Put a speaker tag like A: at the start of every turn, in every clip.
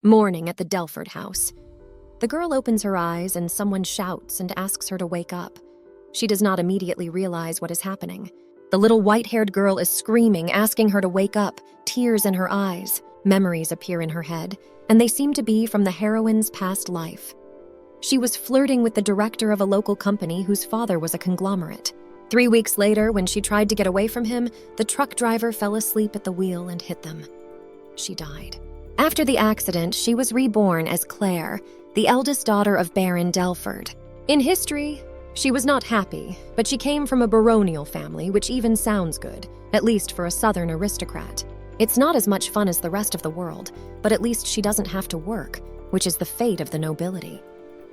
A: Morning at the Delford house. The girl opens her eyes and someone shouts and asks her to wake up. She does not immediately realize what is happening. The little white-haired girl is screaming, asking her to wake up, tears in her eyes. Memories appear in her head, and they seem to be from the heroine's past life. She was flirting with the director of a local company whose father was a conglomerate. 3 weeks later, when she tried to get away from him, the truck driver fell asleep at the wheel and hit them. She died. After the accident, she was reborn as Claire, the eldest daughter of Baron Delford. In history, she was not happy, but she came from a baronial family, which even sounds good, at least for a southern aristocrat. It's not as much fun as the rest of the world, but at least she doesn't have to work, which is the fate of the nobility.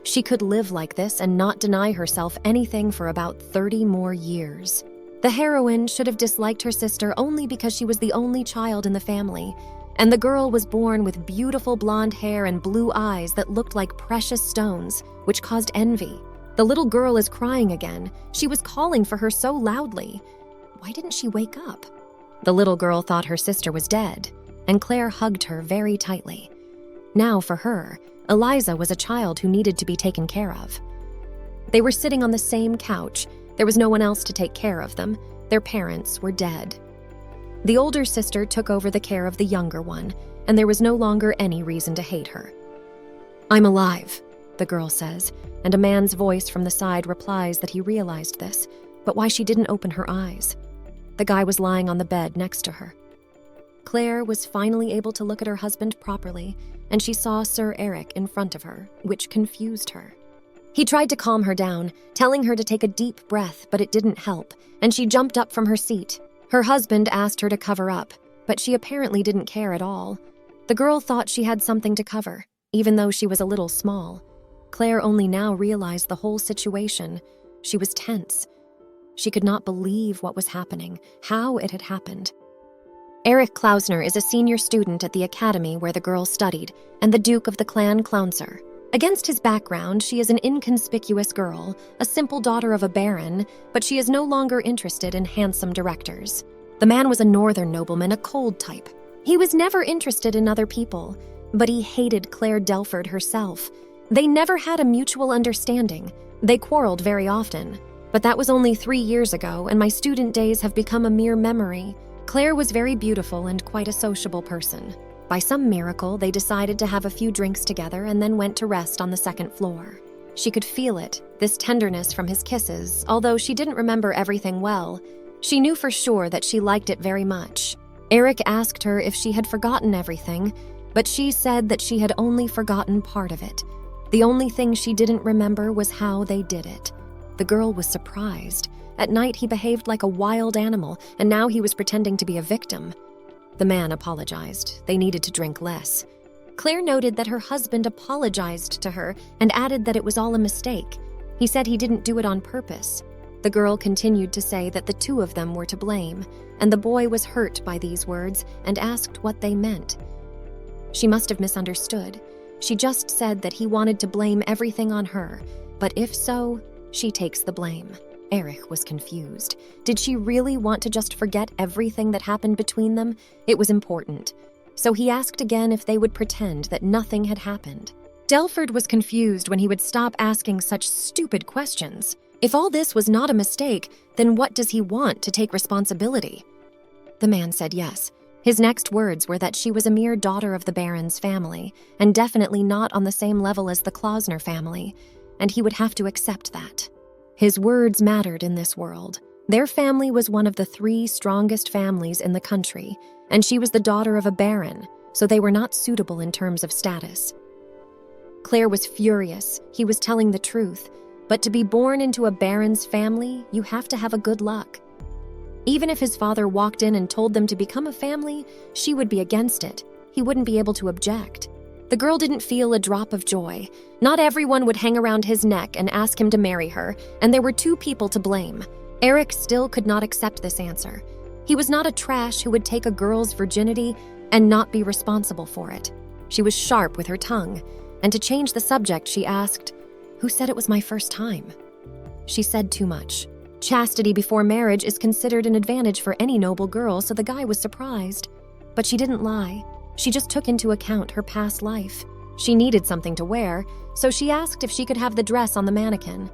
A: She could live like this and not deny herself anything for about 30 more years. The heroine should have disliked her sister only because she was the only child in the family, and the girl was born with beautiful blonde hair and blue eyes that looked like precious stones, which caused envy. The little girl is crying again. She was calling for her so loudly. Why didn't she wake up? The little girl thought her sister was dead, and Claire hugged her very tightly. Now for her, Eliza was a child who needed to be taken care of. They were sitting on the same couch. There was no one else to take care of them. Their parents were dead. The older sister took over the care of the younger one, and there was no longer any reason to hate her. "I'm alive," the girl says, and a man's voice from the side replies that he realized this, but why she didn't open her eyes. The guy was lying on the bed next to her. Claire was finally able to look at her husband properly, and she saw Sir Eric in front of her, which confused her. He tried to calm her down, telling her to take a deep breath, but it didn't help, and she jumped up from her seat. Her husband asked her to cover up, but she apparently didn't care at all. The girl thought she had something to cover, even though she was a little small. Claire only now realized the whole situation. She was tense. She could not believe what was happening, how it had happened. Eric Klausner is a senior student at the academy where the girl studied, and the Duke of the Clan Clouncer. Against his background, she is an inconspicuous girl, a simple daughter of a baron, but she is no longer interested in handsome directors. The man was a northern nobleman, a cold type. He was never interested in other people, but he hated Claire Delford herself. They never had a mutual understanding. They quarreled very often. But that was only 3 years ago, and my student days have become a mere memory. Claire was very beautiful and quite a sociable person. By some miracle, they decided to have a few drinks together and then went to rest on the second floor. She could feel it, this tenderness from his kisses, although she didn't remember everything well. She knew for sure that she liked it very much. Eric asked her if she had forgotten everything, but she said that she had only forgotten part of it. The only thing she didn't remember was how they did it. The girl was surprised. At night, he behaved like a wild animal, and now he was pretending to be a victim. The man apologized. They needed to drink less. Claire noted that her husband apologized to her and added that it was all a mistake. He said he didn't do it on purpose. The girl continued to say that the two of them were to blame, and the boy was hurt by these words and asked what they meant. She must have misunderstood. She just said that he wanted to blame everything on her, but if so, she takes the blame. Eric was confused. Did she really want to just forget everything that happened between them? It was important. So he asked again if they would pretend that nothing had happened. Delford was confused when he would stop asking such stupid questions. If all this was not a mistake, then what does he want to take responsibility? The man said yes. His next words were that she was a mere daughter of the Baron's family, and definitely not on the same level as the Klausner family, and he would have to accept that. His words mattered in this world. Their family was one of the 3 strongest families in the country, and she was the daughter of a baron, so they were not suitable in terms of status. Claire was furious. He was telling the truth, but to be born into a baron's family, you have to have a good luck. Even if his father walked in and told them to become a family, she would be against it. He wouldn't be able to object. The girl didn't feel a drop of joy. Not everyone would hang around his neck and ask him to marry her, and there were 2 people to blame. Eric still could not accept this answer. He was not a trash who would take a girl's virginity and not be responsible for it. She was sharp with her tongue, and to change the subject, she asked, "Who said it was my first time?" She said too much. Chastity before marriage is considered an advantage for any noble girl, so the guy was surprised. But she didn't lie. She just took into account her past life. She needed something to wear, so she asked if she could have the dress on the mannequin.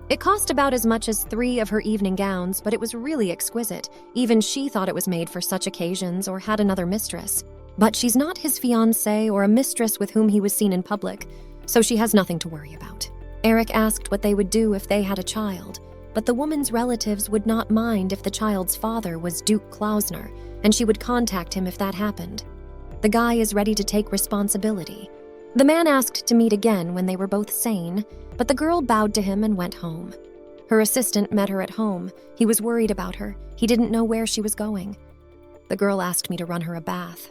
A: It cost about as much as 3 of her evening gowns, but it was really exquisite. Even she thought it was made for such occasions or had another mistress. But she's not his fiancée or a mistress with whom he was seen in public, so she has nothing to worry about. Eric asked what they would do if they had a child, but the woman's relatives would not mind if the child's father was Duke Klausner, and she would contact him if that happened. The guy is ready to take responsibility. The man asked to meet again when they were both sane, but the girl bowed to him and went home. Her assistant met her at home. He was worried about her. He didn't know where she was going. The girl asked me to run her a bath.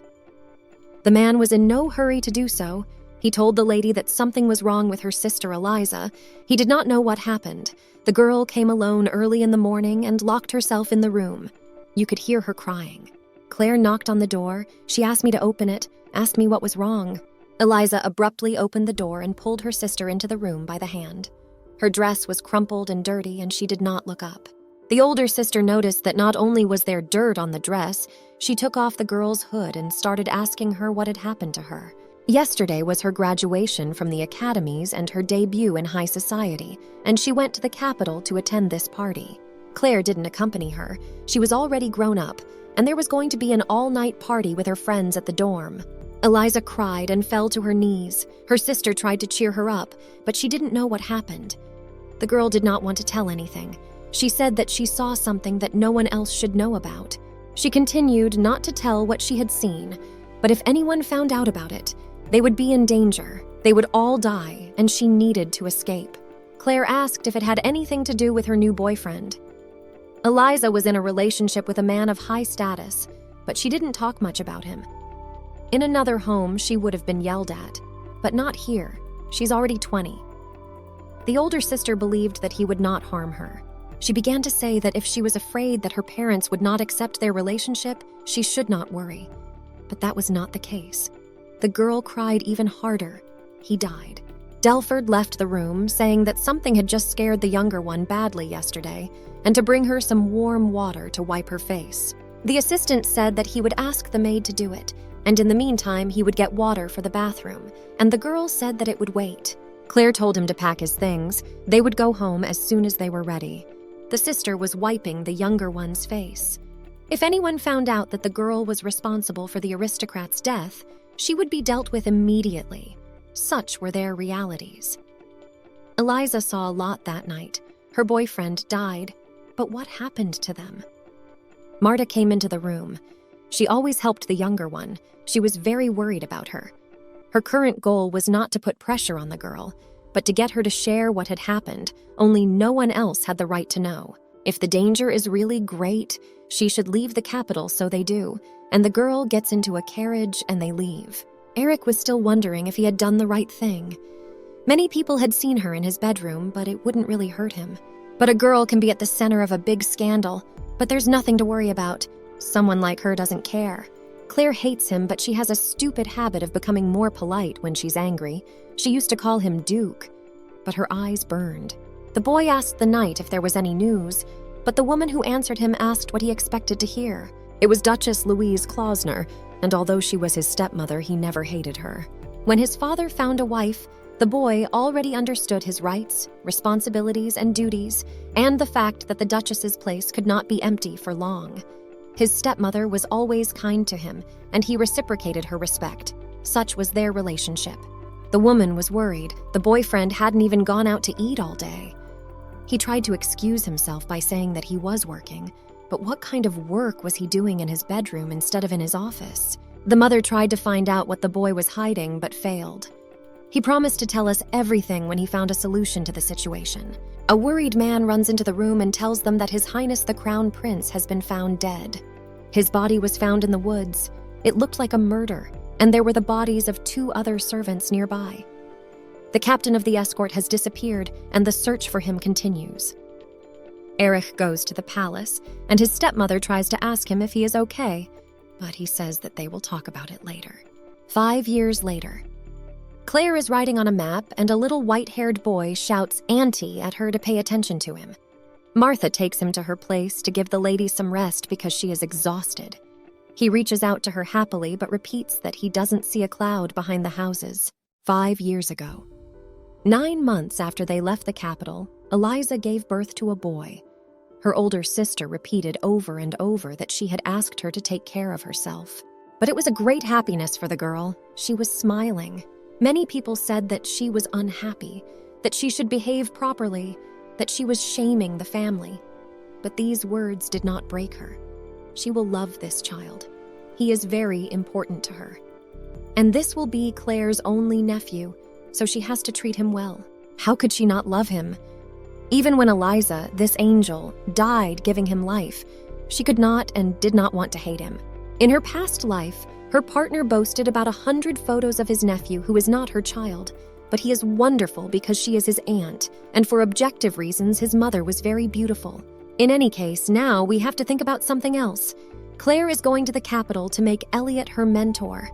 A: The man was in no hurry to do so. He told the lady that something was wrong with her sister Eliza. He did not know what happened. The girl came alone early in the morning and locked herself in the room. You could hear her crying. Claire knocked on the door. She asked me to open it, asked me what was wrong. Eliza abruptly opened the door and pulled her sister into the room by the hand. Her dress was crumpled and dirty, and she did not look up. The older sister noticed that not only was there dirt on the dress, she took off the girl's hood and started asking her what had happened to her. Yesterday was her graduation from the academies and her debut in high society, and she went to the capital to attend this party. Claire didn't accompany her. She was already grown up, and there was going to be an all-night party with her friends at the dorm. Eliza cried and fell to her knees. Her sister tried to cheer her up, but she didn't know what happened. The girl did not want to tell anything. She said that she saw something that no one else should know about. She continued not to tell what she had seen, but if anyone found out about it, they would be in danger. They would all die, and she needed to escape. Claire asked if it had anything to do with her new boyfriend. Eliza was in a relationship with a man of high status, but she didn't talk much about him. In another home, she would have been yelled at, but not here. She's already 20. The older sister believed that he would not harm her. She began to say that if she was afraid that her parents would not accept their relationship, she should not worry. But that was not the case. The girl cried even harder. He died. Delford left the room, saying that something had just scared the younger one badly yesterday, and to bring her some warm water to wipe her face. The assistant said that he would ask the maid to do it, and in the meantime he would get water for the bathroom, and the girl said that it would wait. Claire told him to pack his things. They would go home as soon as they were ready. The sister was wiping the younger one's face. If anyone found out that the girl was responsible for the aristocrat's death, she would be dealt with immediately. Such were their realities. Eliza saw a lot that night. Her boyfriend died, but what happened to them? Marta came into the room. She always helped the younger one. She was very worried about her. Her current goal was not to put pressure on the girl, but to get her to share what had happened. Only no one else had the right to know. If the danger is really great, she should leave the capital, so they do, and the girl gets into a carriage and they leave. Eric was still wondering if he had done the right thing. Many people had seen her in his bedroom, but it wouldn't really hurt him. But a girl can be at the center of a big scandal, but there's nothing to worry about. Someone like her doesn't care. Claire hates him, but she has a stupid habit of becoming more polite when she's angry. She used to call him Duke, but her eyes burned. The boy asked the knight if there was any news, but the woman who answered him asked what he expected to hear. It was Duchess Louise Klausner, and although she was his stepmother, he never hated her. When his father found a wife, the boy already understood his rights, responsibilities, and duties, and the fact that the Duchess's place could not be empty for long. His stepmother was always kind to him, and he reciprocated her respect. Such was their relationship. The woman was worried. The boyfriend hadn't even gone out to eat all day. He tried to excuse himself by saying that he was working, but what kind of work was he doing in his bedroom instead of in his office? The mother tried to find out what the boy was hiding, but failed. He promised to tell us everything when he found a solution to the situation. A worried man runs into the room and tells them that His Highness the Crown Prince has been found dead. His body was found in the woods. It looked like a murder, and there were the bodies of 2 other servants nearby. The captain of the escort has disappeared, and the search for him continues. Erich goes to the palace, and his stepmother tries to ask him if he is okay, but he says that they will talk about it later. 5 years later. Claire is writing on a map, and a little white-haired boy shouts "Auntie" at her to pay attention to him. Martha takes him to her place to give the lady some rest because she is exhausted. He reaches out to her happily but repeats that he doesn't see a cloud behind the houses. 5 years ago. 9 months after they left the capital, Eliza gave birth to a boy. Her older sister repeated over and over that she had asked her to take care of herself. But it was a great happiness for the girl. She was smiling. Many people said that she was unhappy, that she should behave properly, that she was shaming the family. But these words did not break her. She will love this child. He is very important to her. And this will be Claire's only nephew, so she has to treat him well. How could she not love him? Even when Eliza, this angel, died giving him life, she could not and did not want to hate him. In her past life, her partner boasted about 100 photos of his nephew who is not her child, but he is wonderful because she is his aunt, and for objective reasons his mother was very beautiful. In any case, now we have to think about something else. Claire is going to the capital to make Elliot her mentor.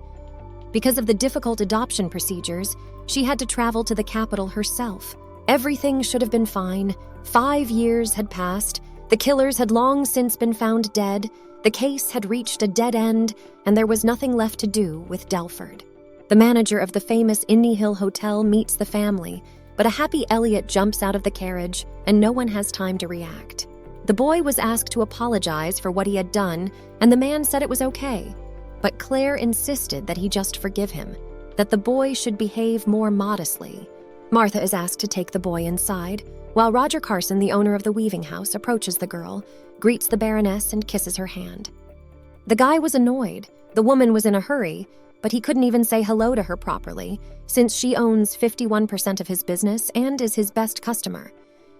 A: Because of the difficult adoption procedures, she had to travel to the capital herself. Everything should have been fine. 5 years had passed. The killers had long since been found dead. The case had reached a dead end, and there was nothing left to do with Delford. The manager of the famous Indy Hill Hotel meets the family, but a happy Elliot jumps out of the carriage, and no one has time to react. The boy was asked to apologize for what he had done, and the man said it was okay. But Claire insisted that he just forgive him, that the boy should behave more modestly. Martha is asked to take the boy inside, while Roger Carson, the owner of the weaving house, approaches the girl, greets the Baroness, and kisses her hand. The guy was annoyed. The woman was in a hurry, but he couldn't even say hello to her properly, since she owns 51% of his business and is his best customer.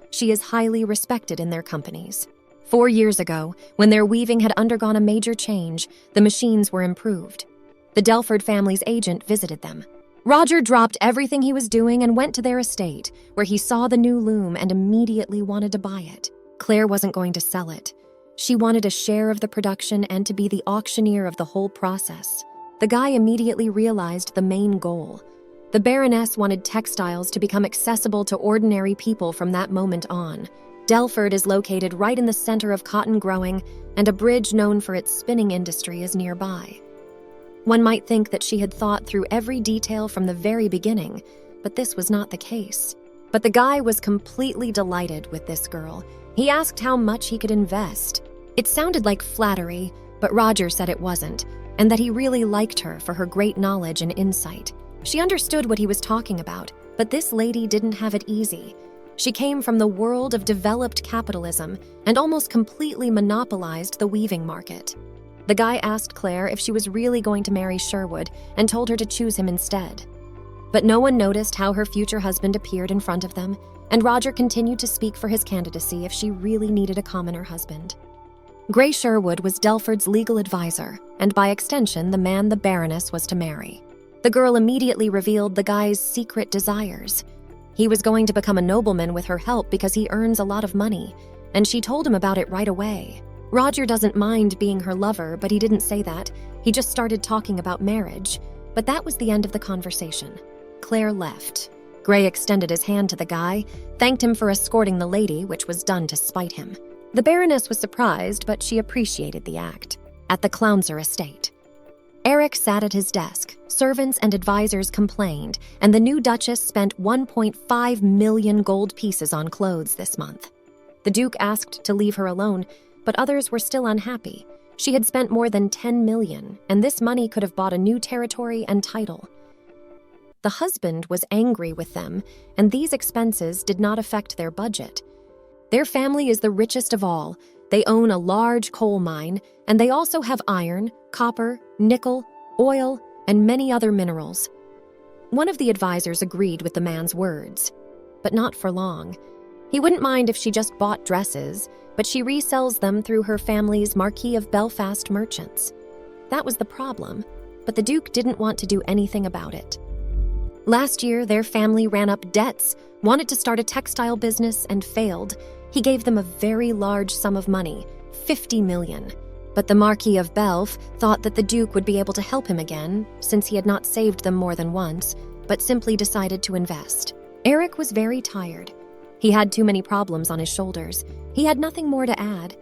A: She is highly respected in their companies. 4 years ago, when their weaving had undergone a major change, the machines were improved. The Delford family's agent visited them. Roger dropped everything he was doing and went to their estate, where he saw the new loom and immediately wanted to buy it. Claire wasn't going to sell it. She wanted a share of the production and to be the auctioneer of the whole process. The guy immediately realized the main goal. The Baroness wanted textiles to become accessible to ordinary people from that moment on. Delford is located right in the center of cotton growing, and a bridge known for its spinning industry is nearby. One might think that she had thought through every detail from the very beginning, but this was not the case. But the guy was completely delighted with this girl. He asked how much he could invest. It sounded like flattery, but Roger said it wasn't, and that he really liked her for her great knowledge and insight. She understood what he was talking about, but this lady didn't have it easy. She came from the world of developed capitalism and almost completely monopolized the weaving market. The guy asked Claire if she was really going to marry Sherwood and told her to choose him instead. But no one noticed how her future husband appeared in front of them, and Roger continued to speak for his candidacy if she really needed a commoner husband. Gray Sherwood was Delford's legal advisor, and by extension, the man the Baroness was to marry. The girl immediately revealed the guy's secret desires. He was going to become a nobleman with her help because he earns a lot of money, and she told him about it right away. Roger doesn't mind being her lover, but he didn't say that. He just started talking about marriage. But that was the end of the conversation. Claire left. Gray extended his hand to the guy, thanked him for escorting the lady, which was done to spite him. The Baroness was surprised, but she appreciated the act. At the Clownser estate, Eric sat at his desk. Servants and advisors complained, and the new Duchess spent 1.5 million gold pieces on clothes this month. The Duke asked to leave her alone, but others were still unhappy. She had spent more than 10 million, and this money could have bought a new territory and title. The husband was angry with them, and these expenses did not affect their budget. Their family is the richest of all. They own a large coal mine, and they also have iron, copper, nickel, oil, and many other minerals. One of the advisors agreed with the man's words, but not for long. He wouldn't mind if she just bought dresses, but she resells them through her family's Marquis of Belfast merchants. That was the problem, but the Duke didn't want to do anything about it. Last year, their family ran up debts, wanted to start a textile business, and failed. He gave them a very large sum of money, 50 million. But the Marquis of Belf thought that the Duke would be able to help him again, since he had not saved them more than once, but simply decided to invest. Eric was very tired. He had too many problems on his shoulders. He had nothing more to add.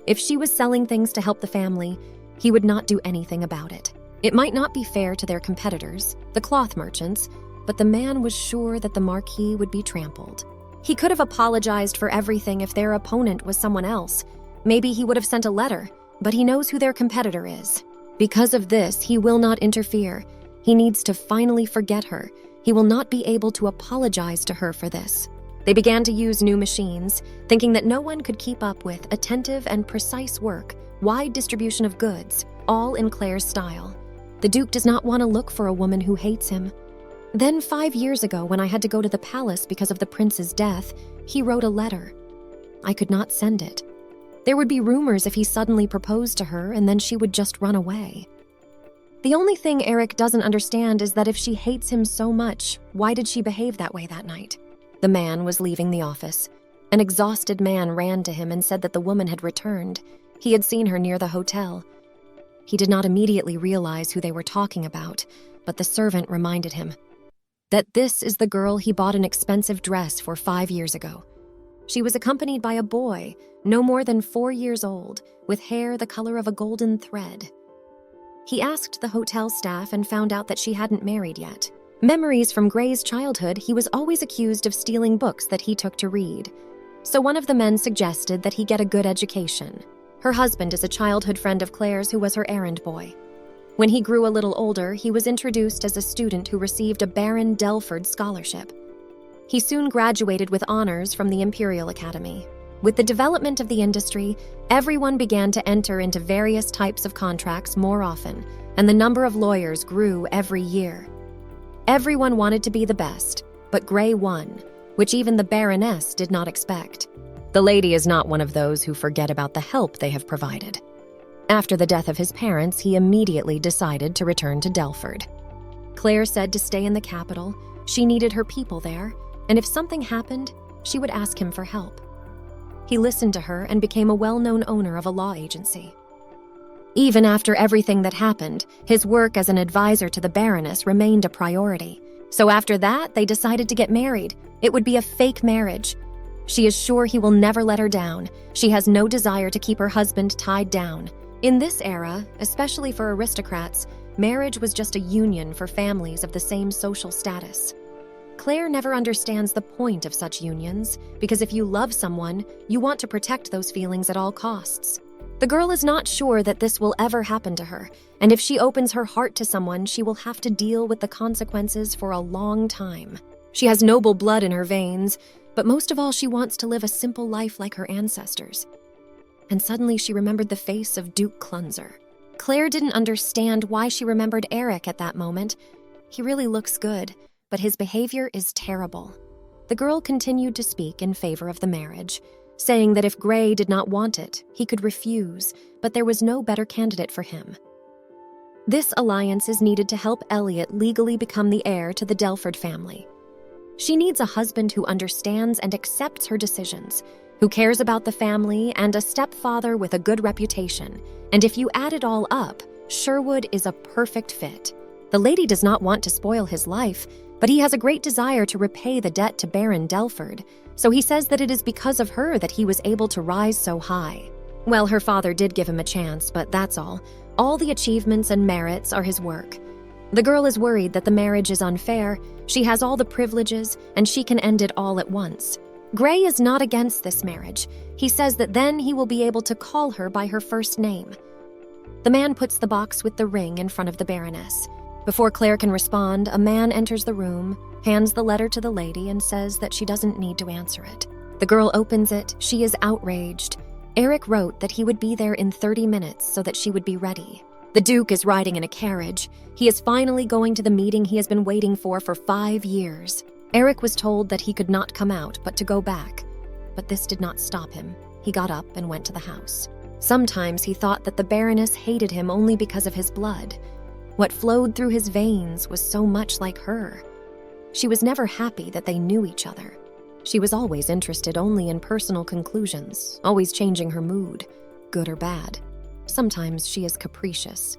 A: If she was selling things to help the family, He would not do anything about it. It might not be fair to their competitors, the cloth merchants, but the man was sure that the Marquis would be trampled. He could have apologized for everything if their opponent was someone else. Maybe he would have sent a letter, but he knows who their competitor is. Because of this, he will not interfere. He needs to finally forget her. He will not be able to apologize to her for this. They began to use new machines, thinking that no one could keep up with attentive and precise work, wide distribution of goods, all in Claire's style. The Duke does not want to look for a woman who hates him. Then 5 years ago, when I had to go to the palace because of the prince's death, he wrote a letter. I could not send it. There would be rumors if he suddenly proposed to her and then she would just run away. The only thing Eric doesn't understand is that if she hates him so much, why did she behave that way that night? The man was leaving the office. An exhausted man ran to him and said that the woman had returned. He had seen her near the hotel. He did not immediately realize who they were talking about, but the servant reminded him that this is the girl he bought an expensive dress for 5 years ago. She was accompanied by a boy, no more than 4 years old, with hair the color of a golden thread. He asked the hotel staff and found out that she hadn't married yet. Memories from Gray's childhood, he was always accused of stealing books that he took to read. So one of the men suggested that he get a good education. Her husband is a childhood friend of Claire's who was her errand boy. When he grew a little older, he was introduced as a student who received a Baron Delford scholarship. He soon graduated with honors from the Imperial Academy. With the development of the industry, everyone began to enter into various types of contracts more often, and the number of lawyers grew every year. Everyone wanted to be the best, but Gray won, which even the Baroness did not expect. The lady is not one of those who forget about the help they have provided. After the death of his parents, he immediately decided to return to Delford. Claire said to stay in the capital. She needed her people there, and if something happened, she would ask him for help. He listened to her and became a well-known owner of a law agency. Even after everything that happened, his work as an advisor to the Baroness remained a priority. So after that, they decided to get married. It would be a fake marriage. She is sure he will never let her down. She has no desire to keep her husband tied down. In this era, especially for aristocrats, marriage was just a union for families of the same social status. Claire never understands the point of such unions, because if you love someone, you want to protect those feelings at all costs. The girl is not sure that this will ever happen to her, and if she opens her heart to someone, she will have to deal with the consequences for a long time. She has noble blood in her veins, but most of all she wants to live a simple life like her ancestors. And suddenly she remembered the face of Duke Clunzer. Claire didn't understand why she remembered Eric at that moment. He really looks good, but his behavior is terrible. The girl continued to speak in favor of the marriage, saying that if Gray did not want it, he could refuse, but there was no better candidate for him. This alliance is needed to help Elliot legally become the heir to the Delford family. She needs a husband who understands and accepts her decisions, who cares about the family, and a stepfather with a good reputation. And if you add it all up, Sherwood is a perfect fit. The lady does not want to spoil his life, but he has a great desire to repay the debt to Baron Delford, so he says that it is because of her that he was able to rise so high. Well, her father did give him a chance, but that's all. All the achievements and merits are his work. The girl is worried that the marriage is unfair. She has all the privileges, and she can end it all at once. Gray is not against this marriage. He says that then he will be able to call her by her first name. The man puts the box with the ring in front of the Baroness. Before Claire can respond, a man enters the room, hands the letter to the lady, and says that she doesn't need to answer it. The girl opens it. She is outraged. Eric wrote that he would be there in 30 minutes so that she would be ready. The Duke is riding in a carriage. He is finally going to the meeting he has been waiting for 5 years. Eric was told that he could not come out, but to go back. But this did not stop him. He got up and went to the house. Sometimes he thought that the Baroness hated him only because of his blood. What flowed through his veins was so much like her. She was never happy that they knew each other. She was always interested only in personal conclusions, always changing her mood, good or bad. Sometimes she is capricious.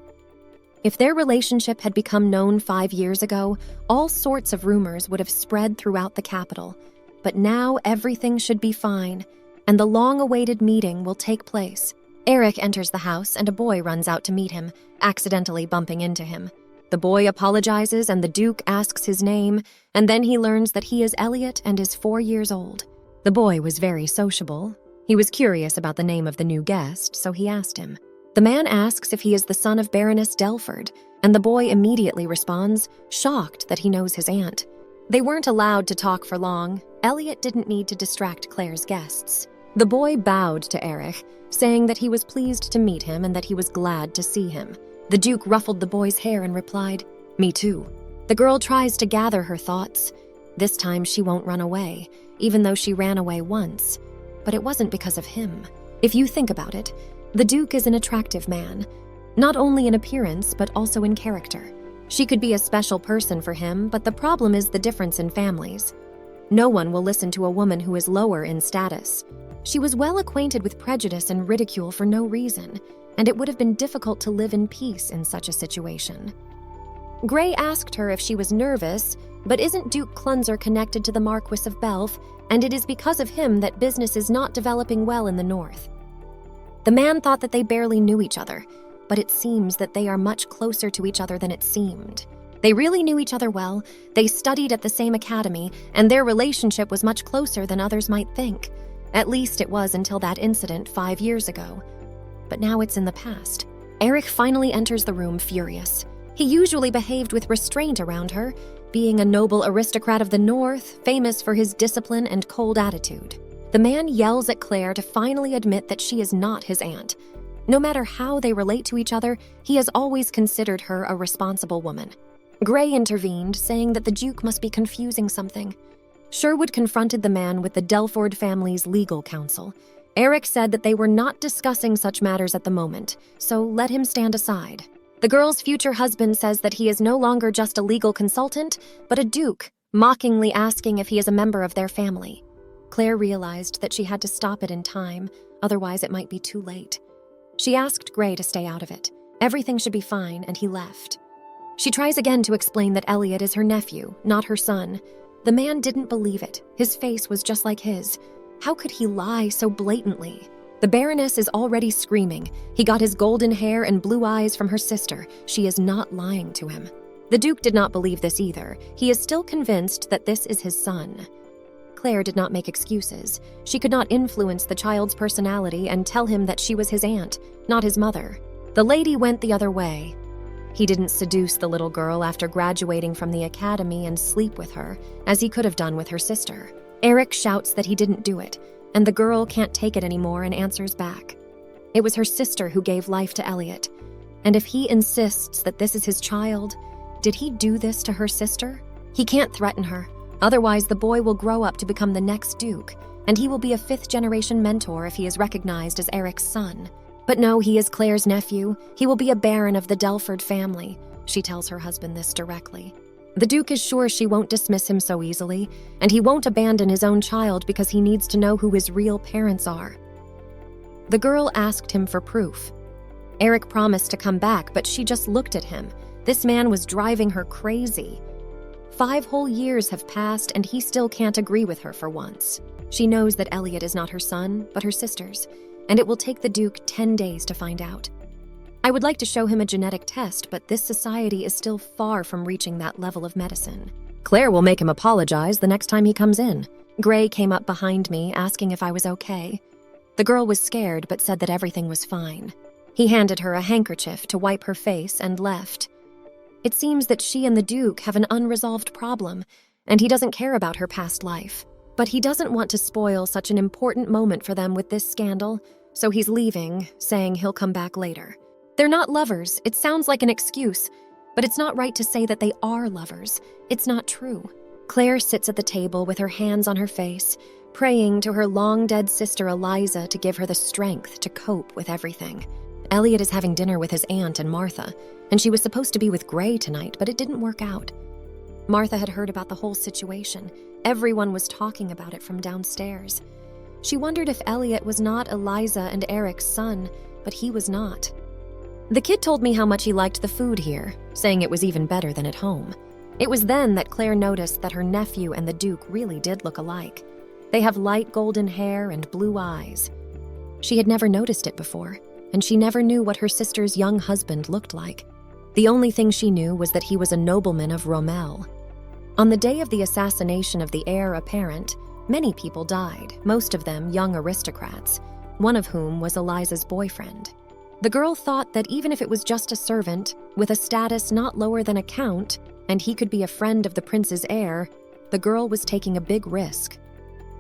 A: If their relationship had become known 5 years ago, all sorts of rumors would have spread throughout the capital. But now everything should be fine, and the long-awaited meeting will take place. Eric enters the house and a boy runs out to meet him, accidentally bumping into him. The boy apologizes and the Duke asks his name, and then he learns that he is Elliot and is 4 years old. The boy was very sociable. He was curious about the name of the new guest, so he asked him. The man asks if he is the son of Baroness Delford, and the boy immediately responds, shocked that he knows his aunt. They weren't allowed to talk for long. Elliot didn't need to distract Claire's guests. The boy bowed to Eric, saying that he was pleased to meet him and that he was glad to see him. The Duke ruffled the boy's hair and replied, "Me too." The girl tries to gather her thoughts. This time she won't run away, even though she ran away once. But it wasn't because of him. If you think about it, the Duke is an attractive man, not only in appearance but also in character. She could be a special person for him, but the problem is the difference in families. No one will listen to a woman who is lower in status. She was well acquainted with prejudice and ridicule for no reason, and it would have been difficult to live in peace in such a situation. Gray asked her if she was nervous, but isn't Duke Clunzer connected to the Marquis of Belf, and it is because of him that business is not developing well in the north. The man thought that they barely knew each other, but it seems that they are much closer to each other than it seemed. They really knew each other well, they studied at the same academy, and their relationship was much closer than others might think. At least it was until that incident 5 years ago. But now it's in the past. Eric finally enters the room furious. He usually behaved with restraint around her, being a noble aristocrat of the north, famous for his discipline and cold attitude. The man yells at Claire to finally admit that she is not his aunt. No matter how they relate to each other, he has always considered her a responsible woman. Gray intervened, saying that the Duke must be confusing something. Sherwood confronted the man with the Delford family's legal counsel. Eric said that they were not discussing such matters at the moment, so let him stand aside. The girl's future husband says that he is no longer just a legal consultant, but a duke, mockingly asking if he is a member of their family. Claire realized that she had to stop it in time, otherwise it might be too late. She asked Gray to stay out of it. Everything should be fine, and he left. She tries again to explain that Elliot is her nephew, not her son. The man didn't believe it. His face was just like his. How could he lie so blatantly? The Baroness is already screaming. He got his golden hair and blue eyes from her sister. She is not lying to him. The Duke did not believe this either. He is still convinced that this is his son. Claire did not make excuses. She could not influence the child's personality and tell him that she was his aunt, not his mother. The lady went the other way. He didn't seduce the little girl after graduating from the academy and sleep with her, as he could have done with her sister. Eric shouts that he didn't do it, and the girl can't take it anymore and answers back. It was her sister who gave life to Elliot, and if he insists that this is his child, did he do this to her sister? He can't threaten her, otherwise the boy will grow up to become the next duke, and he will be a fifth-generation mentor if he is recognized as Eric's son. But no, he is Claire's nephew. He will be a baron of the Delford family. She tells her husband this directly. The Duke is sure she won't dismiss him so easily, and he won't abandon his own child because he needs to know who his real parents are. The girl asked him for proof. Eric promised to come back, but she just looked at him. This man was driving her crazy. 5 whole years have passed, and he still can't agree with her for once. She knows that Elliot is not her son, but her sister's, and it will take the Duke 10 days to find out. I would like to show him a genetic test, but this society is still far from reaching that level of medicine. Claire will make him apologize the next time he comes in. Gray came up behind me, asking if I was okay. The girl was scared, but said that everything was fine. He handed her a handkerchief to wipe her face and left. It seems that she and the Duke have an unresolved problem, and he doesn't care about her past life. But he doesn't want to spoil such an important moment for them with this scandal, so he's leaving, saying he'll come back later. They're not lovers. It sounds like an excuse, but it's not right to say that they are lovers. It's not true. Claire sits at the table with her hands on her face, praying to her long-dead sister Eliza to give her the strength to cope with everything. Elliot is having dinner with his aunt and Martha, and she was supposed to be with Gray tonight, but it didn't work out. Martha had heard about the whole situation. Everyone was talking about it from downstairs. She wondered if Elliot was not Eliza and Eric's son, but he was not. The kid told me how much he liked the food here, saying it was even better than at home. It was then that Claire noticed that her nephew and the Duke really did look alike. They have light golden hair and blue eyes. She had never noticed it before. and she never knew what her sister's young husband looked like. The only thing she knew was that he was a nobleman of Rommel. On the day of the assassination of the heir apparent, many people died, most of them young aristocrats, one of whom was Eliza's boyfriend. The girl thought that even if it was just a servant, with a status not lower than a count, and he could be a friend of the prince's heir, the girl was taking a big risk.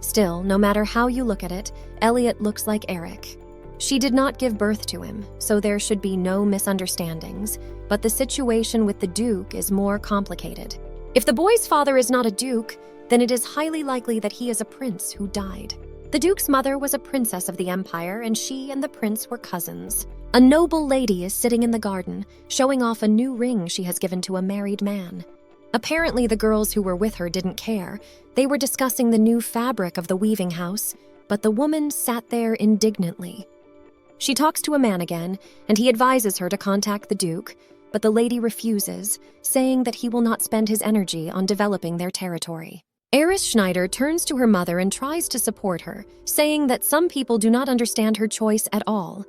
A: Still, no matter how you look at it, Elliot looks like Eric. She did not give birth to him, so there should be no misunderstandings, but the situation with the Duke is more complicated. If the boy's father is not a duke, then it is highly likely that he is a prince who died. The Duke's mother was a princess of the empire, and she and the prince were cousins. A noble lady is sitting in the garden, showing off a new ring she has given to a married man. Apparently, the girls who were with her didn't care. They were discussing the new fabric of the weaving house, but the woman sat there indignantly. She talks to a man again, and he advises her to contact the Duke, but the lady refuses, saying that he will not spend his energy on developing their territory. Eris Schneider turns to her mother and tries to support her, saying that some people do not understand her choice at all.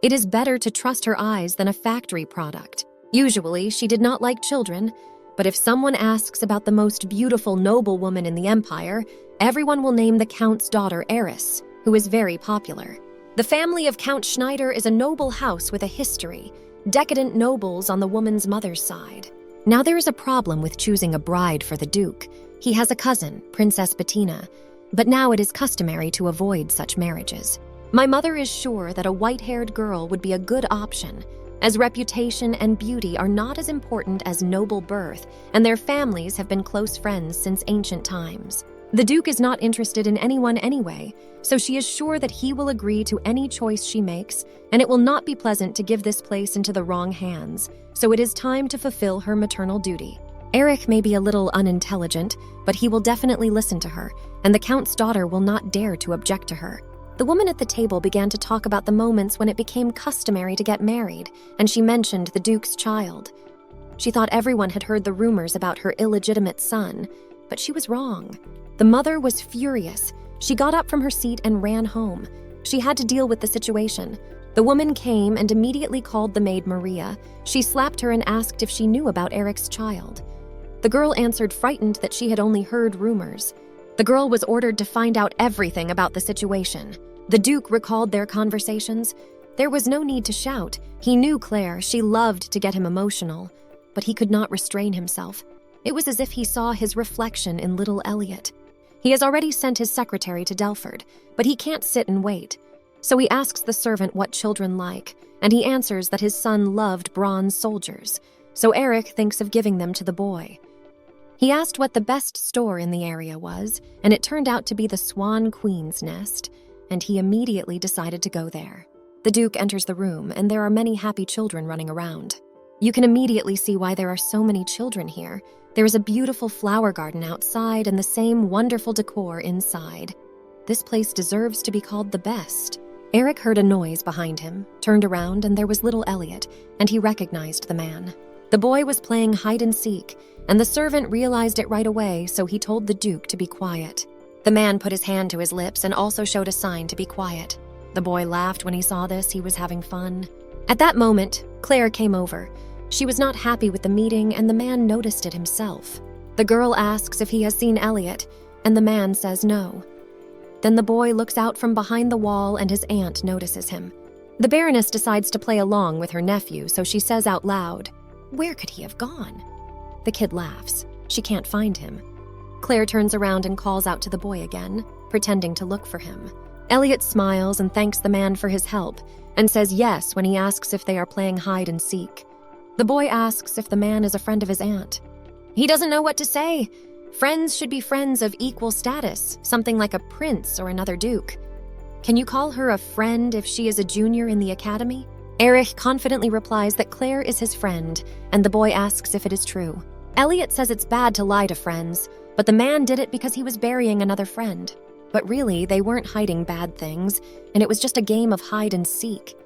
A: It is better to trust her eyes than a factory product. Usually, she did not like children, but if someone asks about the most beautiful noblewoman in the empire, everyone will name the Count's daughter Eris, who is very popular. The family of Count Schneider is a noble house with a history, decadent nobles on the woman's mother's side. Now there is a problem with choosing a bride for the Duke. He has a cousin, Princess Bettina, but now it is customary to avoid such marriages. My mother is sure that a white-haired girl would be a good option, as reputation and beauty are not as important as noble birth, and their families have been close friends since ancient times. The Duke is not interested in anyone anyway, so she is sure that he will agree to any choice she makes, and it will not be pleasant to give this place into the wrong hands, so it is time to fulfill her maternal duty. Eric may be a little unintelligent, but he will definitely listen to her, and the Count's daughter will not dare to object to her. The woman at the table began to talk about the moments when it became customary to get married, and she mentioned the Duke's child. She thought everyone had heard the rumors about her illegitimate son, but she was wrong. The mother was furious. She got up from her seat and ran home. She had to deal with the situation. The woman came and immediately called the maid Maria. She slapped her and asked if she knew about Eric's child. The girl answered, frightened, that she had only heard rumors. The girl was ordered to find out everything about the situation. The Duke recalled their conversations. There was no need to shout. He knew Claire. She loved to get him emotional, but he could not restrain himself. It was as if he saw his reflection in little Elliot. He has already sent his secretary to Delford, but he can't sit and wait. So he asks the servant what children like, and he answers that his son loved bronze soldiers, so Eric thinks of giving them to the boy. He asked what the best store in the area was, and it turned out to be the Swan Queen's Nest, and he immediately decided to go there. The Duke enters the room, and there are many happy children running around. You can immediately see why there are so many children here. There is a beautiful flower garden outside and the same wonderful decor inside. This place deserves to be called the best. Eric heard a noise behind him, turned around, and there was little Elliot, and he recognized the man. The boy was playing hide and seek, and the servant realized it right away, so he told the Duke to be quiet. The man put his hand to his lips and also showed a sign to be quiet. The boy laughed when he saw this. He was having fun. At that moment, Claire came over. She was not happy with the meeting, and the man noticed it himself. The girl asks if he has seen Elliot, and the man says no. Then the boy looks out from behind the wall, and his aunt notices him. The Baroness decides to play along with her nephew, so she says out loud, "Where could he have gone?" The kid laughs. She can't find him. Claire turns around and calls out to the boy again, pretending to look for him. Elliot smiles and thanks the man for his help, and says yes when he asks if they are playing hide and seek. The boy asks if the man is a friend of his aunt. He doesn't know what to say. Friends should be friends of equal status, something like a prince or another duke. Can you call her a friend if she is a junior in the academy? Eric confidently replies that Claire is his friend, and the boy asks if it is true. Elliot says it's bad to lie to friends, but the man did it because he was burying another friend. But really, they weren't hiding bad things, and it was just a game of hide and seek.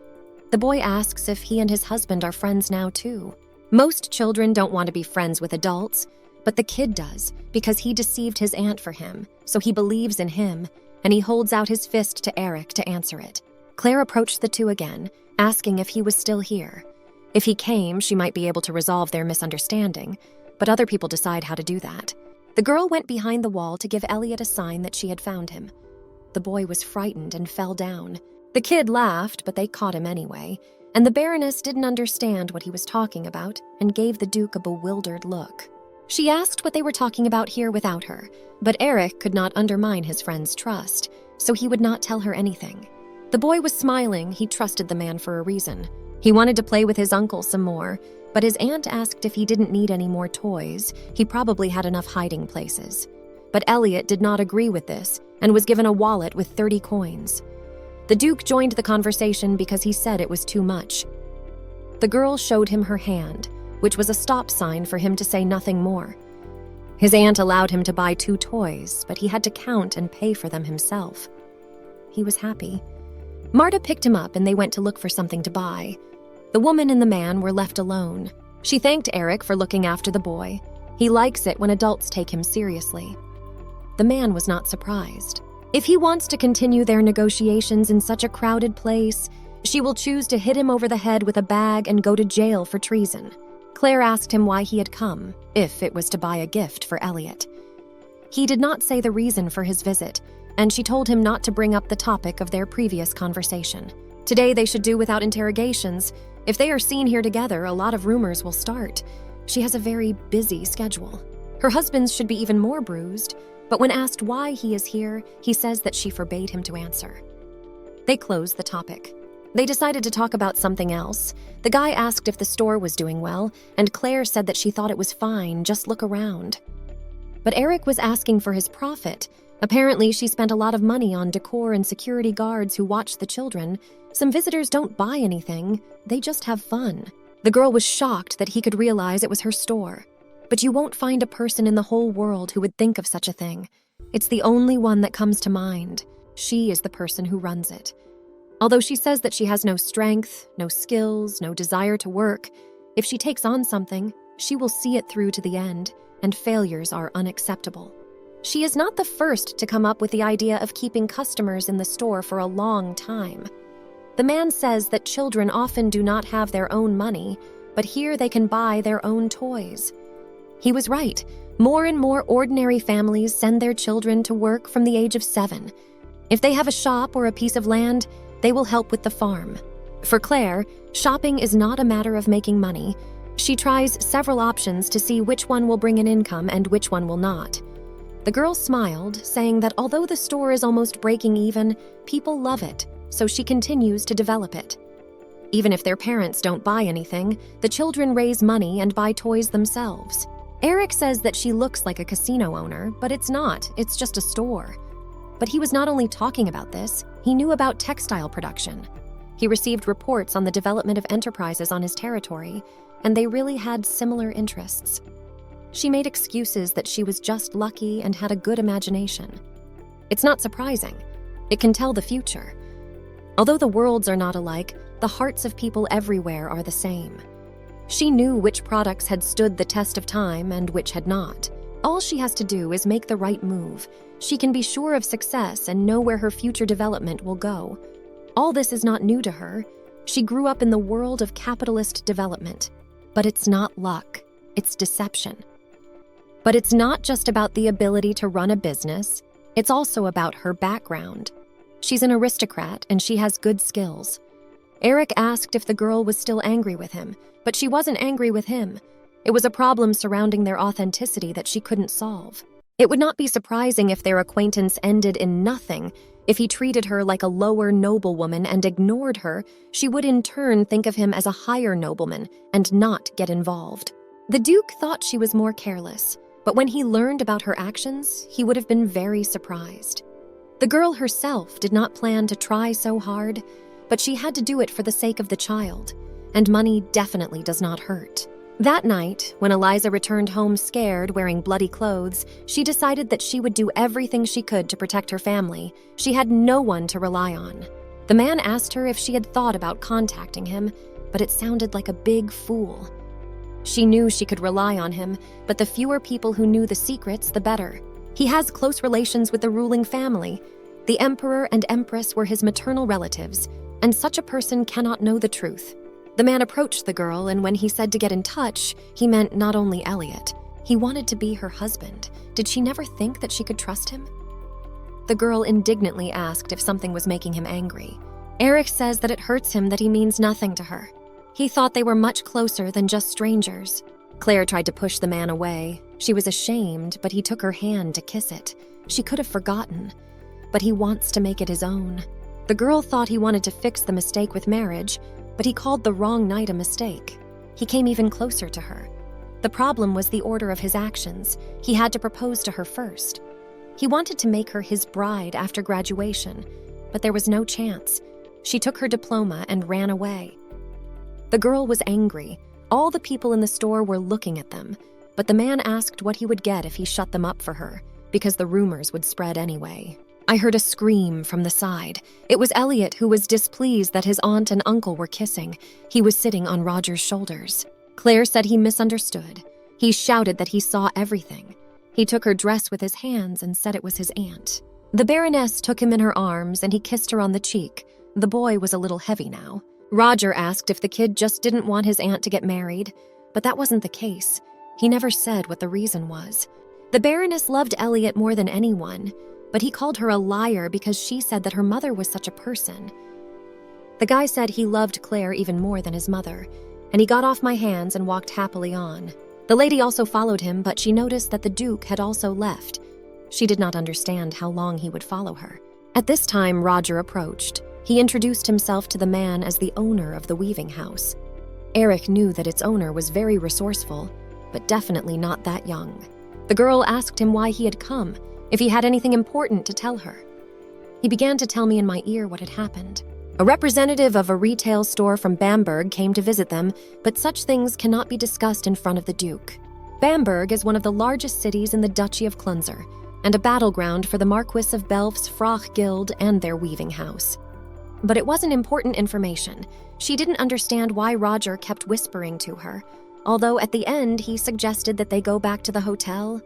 A: The boy asks if he and his husband are friends now too. Most children don't want to be friends with adults, but the kid does because he deceived his aunt for him, so he believes in him, and he holds out his fist to Eric to answer it. Claire approached the two again, asking if he was still here. If he came, she might be able to resolve their misunderstanding, but other people decide how to do that. The girl went behind the wall to give Elliot a sign that she had found him. The boy was frightened and fell down. The kid laughed, but they caught him anyway, and the Baroness didn't understand what he was talking about and gave the Duke a bewildered look. She asked what they were talking about here without her, but Eric could not undermine his friend's trust, so he would not tell her anything. The boy was smiling. He trusted the man for a reason. He wanted to play with his uncle some more, but his aunt asked if he didn't need any more toys. He probably had enough hiding places. But Elliot did not agree with this and was given a wallet with 30 coins. The Duke joined the conversation because he said it was too much. The girl showed him her hand, which was a stop sign for him to say nothing more. His aunt allowed him to buy 2 toys, but he had to count and pay for them himself. He was happy. Marta picked him up and they went to look for something to buy. The woman and the man were left alone. She thanked Eric for looking after the boy. He likes it when adults take him seriously. The man was not surprised. If he wants to continue their negotiations in such a crowded place, she will choose to hit him over the head with a bag and go to jail for treason. Claire asked him why he had come, if it was to buy a gift for Elliot. He did not say the reason for his visit, and she told him not to bring up the topic of their previous conversation. Today they should do without interrogations. If they are seen here together, a lot of rumors will start. She has a very busy schedule. Her husband should be even more bruised, but when asked why he is here, he says that she forbade him to answer. They closed the topic. They decided to talk about something else. The guy asked if the store was doing well, and Claire said that she thought it was fine, just look around. But Eric was asking for his profit. Apparently, she spent a lot of money on decor and security guards who watch the children. Some visitors don't buy anything, they just have fun. The girl was shocked that he could realize it was her store. But you won't find a person in the whole world who would think of such a thing. It's the only one that comes to mind. She is the person who runs it. Although she says that she has no strength, no skills, no desire to work, if she takes on something, she will see it through to the end, and failures are unacceptable. She is not the first to come up with the idea of keeping customers in the store for a long time. The man says that children often do not have their own money, but here they can buy their own toys. He was right. More and more ordinary families send their children to work from the age of 7. If they have a shop or a piece of land, they will help with the farm. For Claire, shopping is not a matter of making money. She tries several options to see which one will bring an income and which one will not. The girl smiled, saying that although the store is almost breaking even, people love it, so she continues to develop it. Even if their parents don't buy anything, the children raise money and buy toys themselves. Eric says that she looks like a casino owner, but it's not, it's just a store. But he was not only talking about this, he knew about textile production. He received reports on the development of enterprises on his territory, and they really had similar interests. She made excuses that she was just lucky and had a good imagination. It's not surprising. It can tell the future. Although the worlds are not alike, the hearts of people everywhere are the same. She knew which products had stood the test of time and which had not. All she has to do is make the right move. She can be sure of success and know where her future development will go. All this is not new to her. She grew up in the world of capitalist development. But it's not luck, it's deception. But it's not just about the ability to run a business, it's also about her background. She's an aristocrat and she has good skills. Eric asked if the girl was still angry with him, but she wasn't angry with him. It was a problem surrounding their authenticity that she couldn't solve. It would not be surprising if their acquaintance ended in nothing. If he treated her like a lower noblewoman and ignored her, she would in turn think of him as a higher nobleman and not get involved. The Duke thought she was more careless, but when he learned about her actions, he would have been very surprised. The girl herself did not plan to try so hard, but she had to do it for the sake of the child, and money definitely does not hurt. That night, when Eliza returned home scared, wearing bloody clothes, she decided that she would do everything she could to protect her family. She had no one to rely on. The man asked her if she had thought about contacting him, but it sounded like a big fool. She knew she could rely on him, but the fewer people who knew the secrets, the better. He has close relations with the ruling family. The emperor and empress were his maternal relatives. and such a person cannot know the truth. The man approached the girl, and when he said to get in touch, he meant not only Elliot. He wanted to be her husband. Did she never think that she could trust him? The girl indignantly asked if something was making him angry. Eric says that it hurts him that he means nothing to her. He thought they were much closer than just strangers. Claire tried to push the man away. She was ashamed, but he took her hand to kiss it. She could have forgotten, but he wants to make it his own. The girl thought he wanted to fix the mistake with marriage, but he called the wrong night a mistake. He came even closer to her. The problem was the order of his actions. He had to propose to her first. He wanted to make her his bride after graduation, but there was no chance. She took her diploma and ran away. The girl was angry. All the people in the store were looking at them, but the man asked what he would get if he shut them up for her, because the rumors would spread anyway. I heard a scream from the side. It was Elliot, who was displeased that his aunt and uncle were kissing. He was sitting on Roger's shoulders. Claire said he misunderstood. He shouted that he saw everything. He took her dress with his hands and said it was his aunt. The Baroness took him in her arms and he kissed her on the cheek. The boy was a little heavy now. Roger asked if the kid just didn't want his aunt to get married, but that wasn't the case. He never said what the reason was. The Baroness loved Elliot more than anyone, but he called her a liar because she said that her mother was such a person. The guy said he loved Claire even more than his mother, and he got off my hands and walked happily on. The lady also followed him, but she noticed that the Duke had also left. She did not understand how long he would follow her. At this time, Roger approached. He introduced himself to the man as the owner of the weaving house. Eric knew that its owner was very resourceful, but definitely not that young. The girl asked him why he had come, if he had anything important to tell her. He began to tell me in my ear what had happened. A representative of a retail store from Bamberg came to visit them, but such things cannot be discussed in front of the Duke. Bamberg is one of the largest cities in the Duchy of Klunzer, and a battleground for the Marquis of Belf's Frach Guild and their weaving house. But it wasn't important information. She didn't understand why Roger kept whispering to her, although at the end he suggested that they go back to the hotel,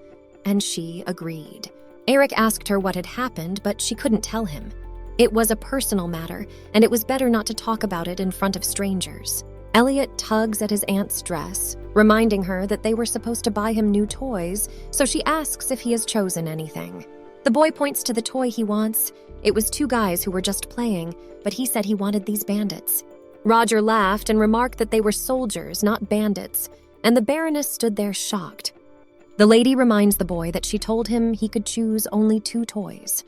A: and she agreed. Eric asked her what had happened, but she couldn't tell him. It was a personal matter, and it was better not to talk about it in front of strangers. Elliot tugs at his aunt's dress, reminding her that they were supposed to buy him new toys, so she asks if he has chosen anything. The boy points to the toy he wants. It was two guys who were just playing, but he said he wanted these bandits. Roger laughed and remarked that they were soldiers, not bandits, and the Baroness stood there shocked. The lady reminds the boy that she told him he could choose only 2 toys.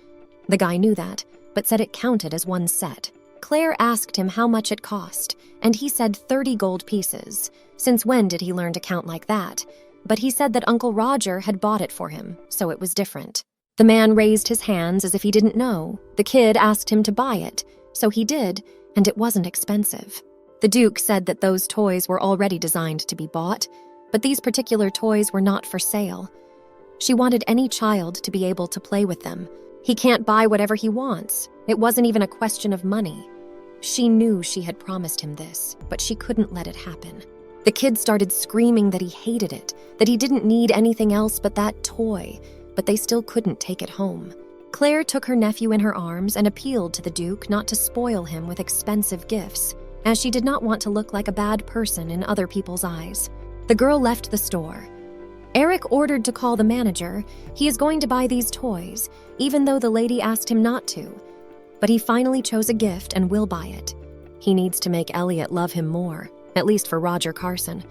A: The guy knew that, but said it counted as one set. Claire asked him how much it cost, and he said 30 gold pieces. Since when did he learn to count like that? But he said that Uncle Roger had bought it for him, so it was different. The man raised his hands as if he didn't know. The kid asked him to buy it, so he did, and it wasn't expensive. The Duke said that those toys were already designed to be bought, but these particular toys were not for sale. She wanted any child to be able to play with them. He can't buy whatever he wants. It wasn't even a question of money. She knew she had promised him this, but she couldn't let it happen. The kid started screaming that he hated it, that he didn't need anything else but that toy, but they still couldn't take it home. Claire took her nephew in her arms and appealed to the Duke not to spoil him with expensive gifts, as she did not want to look like a bad person in other people's eyes. The girl left the store. Eric ordered to call the manager. He is going to buy these toys, even though the lady asked him not to. But he finally chose a gift and will buy it. He needs to make Elliot love him more, at least for Roger Carson.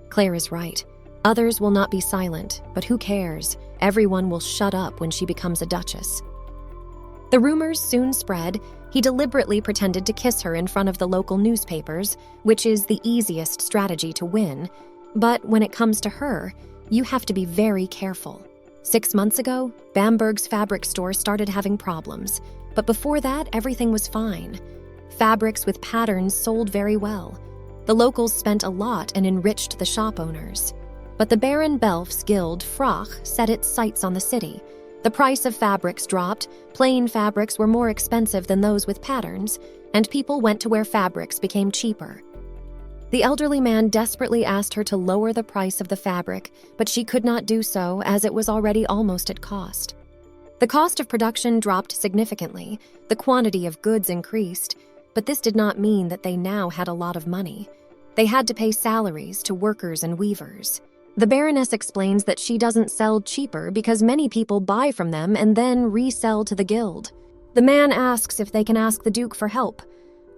A: Claire is right. Others will not be silent, but who cares? Everyone will shut up when she becomes a duchess. The rumors soon spread. He deliberately pretended to kiss her in front of the local newspapers, which is the easiest strategy to win. But when it comes to her, you have to be very careful. 6 months ago, Bamberg's fabric store started having problems, but before that, everything was fine. Fabrics with patterns sold very well. The locals spent a lot and enriched the shop owners. But the Baron Belf's guild, Frach, set its sights on the city. The price of fabrics dropped, plain fabrics were more expensive than those with patterns, and people went to where fabrics became cheaper. The elderly man desperately asked her to lower the price of the fabric, but she could not do so as it was already almost at cost. The cost of production dropped significantly, the quantity of goods increased, but this did not mean that they now had a lot of money. They had to pay salaries to workers and weavers. The Baroness explains that she doesn't sell cheaper because many people buy from them and then resell to the guild. The man asks if they can ask the Duke for help.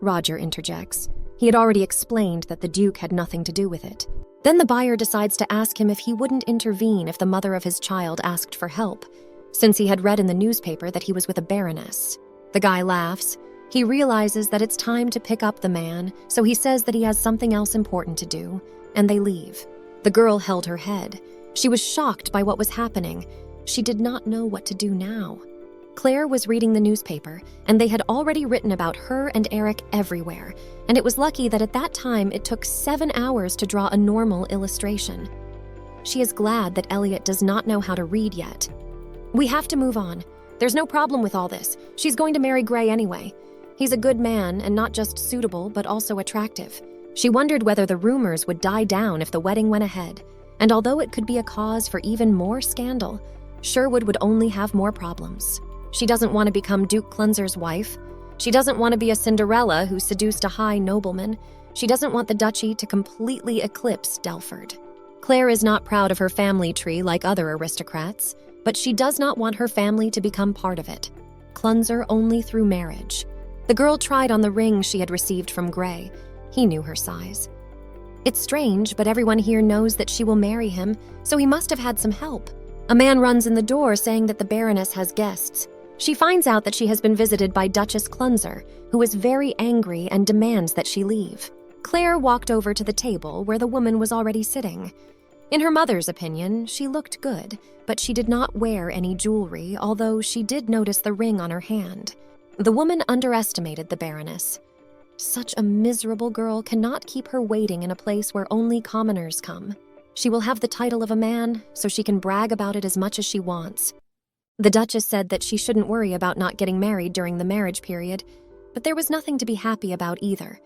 A: Roger interjects. He had already explained that the Duke had nothing to do with it. Then the buyer decides to ask him if he wouldn't intervene if the mother of his child asked for help, since he had read in the newspaper that he was with a baroness. The guy laughs. He realizes that it's time to pick up the man, so he says that he has something else important to do, and they leave. The girl held her head. She was shocked by what was happening. She did not know what to do now. Claire was reading the newspaper, and they had already written about her and Eric everywhere, and it was lucky that at that time it took 7 hours to draw a normal illustration. She is glad that Elliot does not know how to read yet. We have to move on. There's no problem with all this. She's going to marry Gray anyway. He's a good man, and not just suitable, but also attractive. She wondered whether the rumors would die down if the wedding went ahead, and although it could be a cause for even more scandal, Sherwood would only have more problems. She doesn't want to become Duke Clunser's wife. She doesn't want to be a Cinderella who seduced a high nobleman. She doesn't want the duchy to completely eclipse Delford. Claire is not proud of her family tree like other aristocrats, but she does not want her family to become part of it. Clunser only through marriage. The girl tried on the ring she had received from Gray. He knew her size. It's strange, but everyone here knows that she will marry him, so he must have had some help. A man runs in the door saying that the Baroness has guests. She finds out that she has been visited by Duchess Clunser, who is very angry and demands that she leave. Claire walked over to the table where the woman was already sitting. In her mother's opinion, she looked good, but she did not wear any jewelry, although she did notice the ring on her hand. The woman underestimated the Baroness. Such a miserable girl cannot keep her waiting in a place where only commoners come. She will have the title of a man, so she can brag about it as much as she wants. The Duchess said that she shouldn't worry about not getting married during the marriage period, but there was nothing to be happy about either,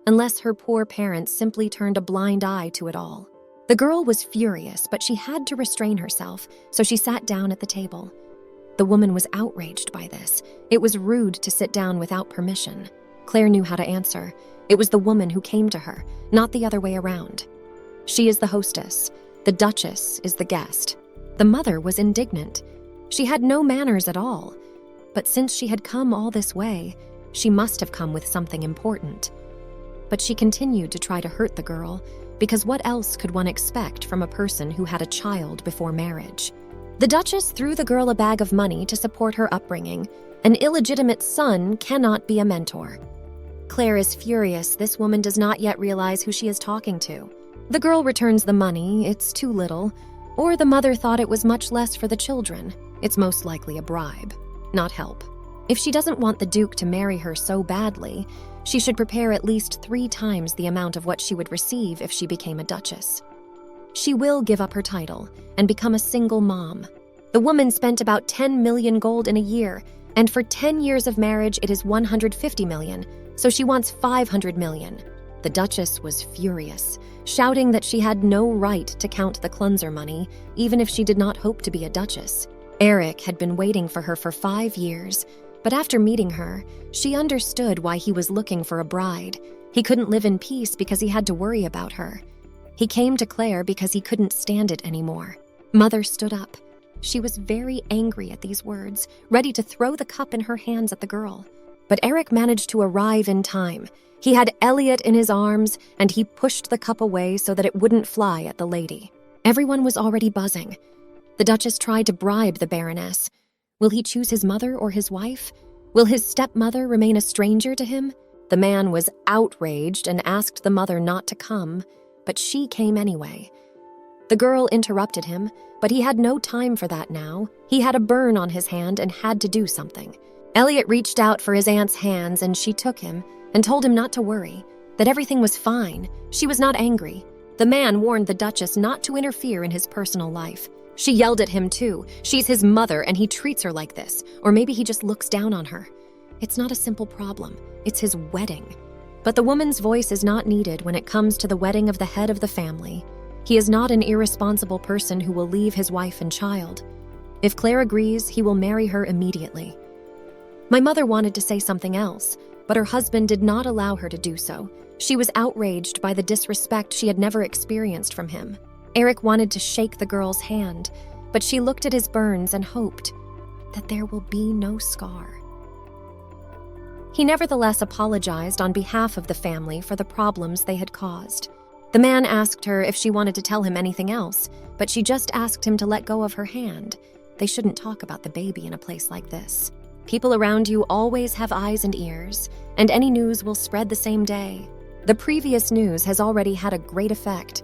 A: unless her poor parents simply turned a blind eye to it all. The girl was furious, but she had to restrain herself, so she sat down at the table. The woman was outraged by this. It was rude to sit down without permission. Claire knew how to answer. It was the woman who came to her, not the other way around. She is the hostess. The Duchess is the guest. The mother was indignant. She had no manners at all. But since she had come all this way, she must have come with something important. But she continued to try to hurt the girl, because what else could one expect from a person who had a child before marriage? The Duchess threw the girl a bag of money to support her upbringing. An illegitimate son cannot be a mentor. Claire is furious this woman does not yet realize who she is talking to. The girl returns the money, it's too little, or the mother thought it was much less for the children. It's most likely a bribe, not help. If she doesn't want the Duke to marry her so badly, she should prepare at least 3 times the amount of what she would receive if she became a duchess. She will give up her title and become a single mom. The woman spent about 10 million gold in a year, and for 10 years of marriage it is 150 million, so she wants 500 million. The Duchess was furious, shouting that she had no right to count the Clunser money, even if she did not hope to be a duchess. Eric had been waiting for her for 5 years, but after meeting her, she understood why he was looking for a bride. He couldn't live in peace because he had to worry about her. He came to Claire because he couldn't stand it anymore. Mother stood up. She was very angry at these words, ready to throw the cup in her hands at the girl. But Eric managed to arrive in time. He had Elliot in his arms, and he pushed the cup away so that it wouldn't fly at the lady. Everyone was already buzzing. The Duchess tried to bribe the Baroness. Will he choose his mother or his wife? Will his stepmother remain a stranger to him? The man was outraged and asked the mother not to come, but she came anyway. The girl interrupted him, but he had no time for that now. He had a burn on his hand and had to do something. Elliot reached out for his aunt's hands and she took him and told him not to worry, that everything was fine. She was not angry. The man warned the Duchess not to interfere in his personal life. She yelled at him too. She's his mother and he treats her like this, or maybe he just looks down on her. It's not a simple problem. It's his wedding. But the woman's voice is not needed when it comes to the wedding of the head of the family. He is not an irresponsible person who will leave his wife and child. If Claire agrees, he will marry her immediately. My mother wanted to say something else, but her husband did not allow her to do so. She was outraged by the disrespect she had never experienced from him. Eric wanted to shake the girl's hand, but she looked at his burns and hoped that there will be no scar. He nevertheless apologized on behalf of the family for the problems they had caused. The man asked her if she wanted to tell him anything else, but she just asked him to let go of her hand. They shouldn't talk about the baby in a place like this. People around you always have eyes and ears, and any news will spread the same day. The previous news has already had a great effect.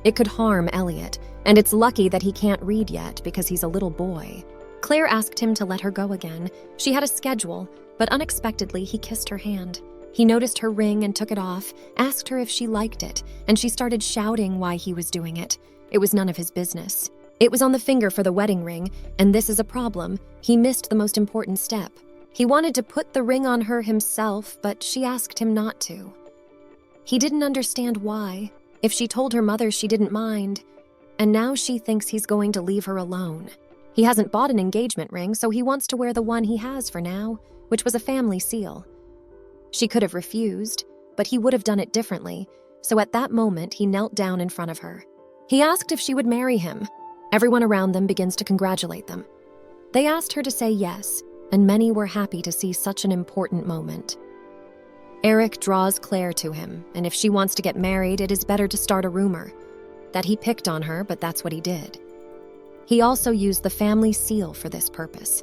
A: It could harm Elliot, and it's lucky that he can't read yet because he's a little boy. Claire asked him to let her go again. She had a schedule, but unexpectedly he kissed her hand. He noticed her ring and took it off, asked her if she liked it, and she started shouting why he was doing it. It was none of his business. It was on the finger for the wedding ring, and this is a problem. He missed the most important step. He wanted to put the ring on her himself, but she asked him not to. He didn't understand why. If she told her mother, she didn't mind, and now she thinks he's going to leave her alone. He hasn't bought an engagement ring, so he wants to wear the one he has for now, which was a family seal. She could have refused, but he would have done it differently, so at that moment he knelt down in front of her. He asked if she would marry him. Everyone around them begins to congratulate them. They asked her to say yes, and many were happy to see such an important moment. Eric draws Claire to him, and if she wants to get married, it is better to start a rumor that he picked on her, but that's what he did. He also used the family seal for this purpose.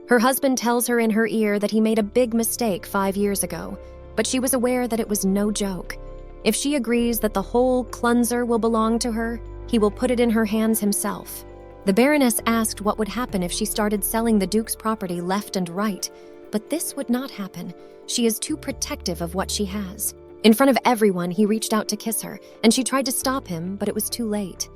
A: Her husband tells her in her ear that he made a big mistake 5 years ago, but she was aware that it was no joke. If she agrees that the whole cleanser will belong to her, he will put it in her hands himself. The Baroness asked what would happen if she started selling the Duke's property left and right, but this would not happen. She is too protective of what she has. In front of everyone, he reached out to kiss her, and she tried to stop him, but it was too late.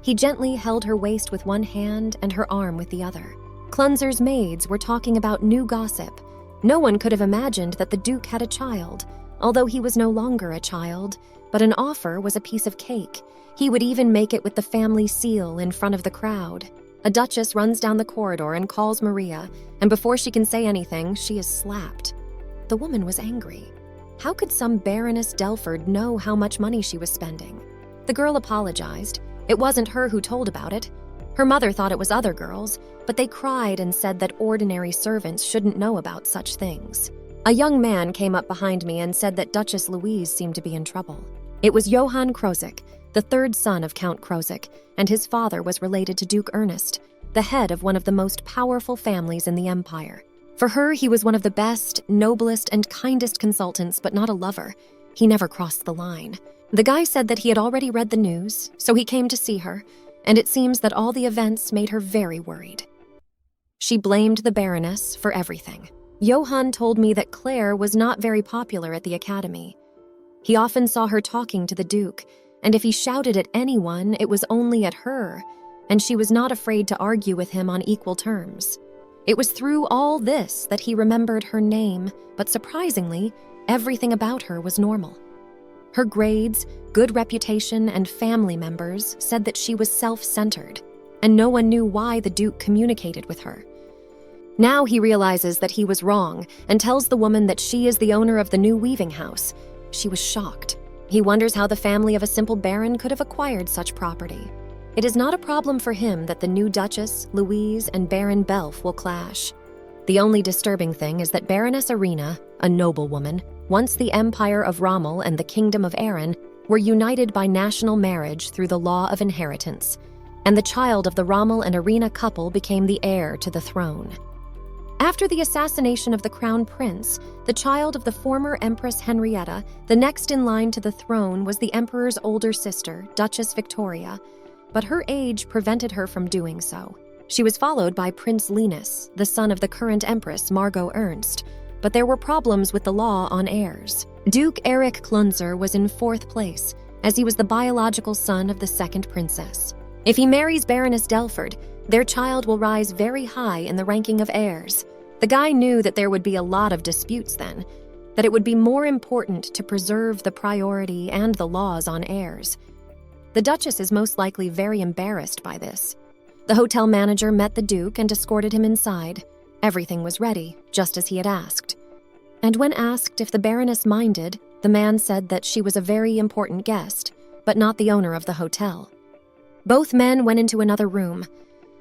A: He gently held her waist with one hand and her arm with the other. Clunser's maids were talking about new gossip. No one could have imagined that the Duke had a child, although he was no longer a child, but an offer was a piece of cake. He would even make it with the family seal in front of the crowd. A Duchess runs down the corridor and calls Maria, and before she can say anything, she is slapped. The woman was angry. How could some Baroness Delford know how much money she was spending? The girl apologized. It wasn't her who told about it. Her mother thought it was other girls, but they cried and said that ordinary servants shouldn't know about such things. A young man came up behind me and said that Duchess Louise seemed to be in trouble. It was Johann Krozik, the third son of Count Krozik, and his father was related to Duke Ernest, the head of one of the most powerful families in the empire. For her, he was one of the best, noblest, and kindest consultants, but not a lover. He never crossed the line. The guy said that he had already read the news, so he came to see her, and it seems that all the events made her very worried. She blamed the Baroness for everything. Johann told me that Claire was not very popular at the academy. He often saw her talking to the Duke, and if he shouted at anyone, it was only at her, and she was not afraid to argue with him on equal terms. It was through all this that he remembered her name, but surprisingly, everything about her was normal. Her grades, good reputation, and family members said that she was self-centered, and no one knew why the Duke communicated with her. Now he realizes that he was wrong and tells the woman that she is the owner of the new weaving house. She was shocked. He wonders how the family of a simple baron could have acquired such property. It is not a problem for him that the new Duchess, Louise, and Baron Belf will clash. The only disturbing thing is that Baroness Irina, a noblewoman, once the Empire of Rommel and the Kingdom of Erin, were united by national marriage through the law of inheritance, and the child of the Rommel and Irina couple became the heir to the throne. After the assassination of the crown prince, the child of the former Empress Henrietta, the next in line to the throne was the emperor's older sister, Duchess Victoria, but her age prevented her from doing so. She was followed by Prince Linus, the son of the current empress Margot Ernst, but there were problems with the law on heirs. Duke Erich Klunzer was in 4th place, as he was the biological son of the second princess. If he marries Baroness Delford, their child will rise very high in the ranking of heirs. The guy knew that there would be a lot of disputes then, that it would be more important to preserve the priority and the laws on heirs. The Duchess is most likely very embarrassed by this. The hotel manager met the Duke and escorted him inside. Everything was ready, just as he had asked. And when asked if the Baroness minded, the man said that she was a very important guest, but not the owner of the hotel. Both men went into another room.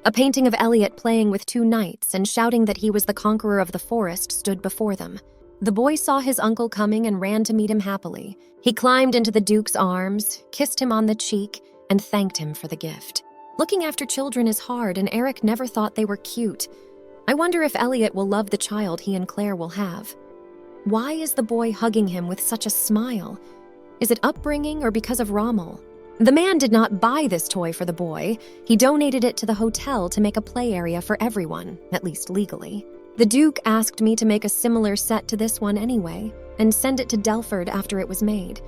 A: A painting of Elliot playing with two knights and shouting that he was the conqueror of the forest stood before them. The boy saw his uncle coming and ran to meet him happily. He climbed into the Duke's arms, kissed him on the cheek, and thanked him for the gift. Looking after children is hard, and Eric never thought they were cute. I wonder if Elliot will love the child he and Claire will have. Why is the boy hugging him with such a smile? Is it upbringing or because of Rommel? The man did not buy this toy for the boy. He donated it to the hotel to make a play area for everyone, at least legally. The Duke asked me to make a similar set to this one anyway, and send it to Delford after it was made.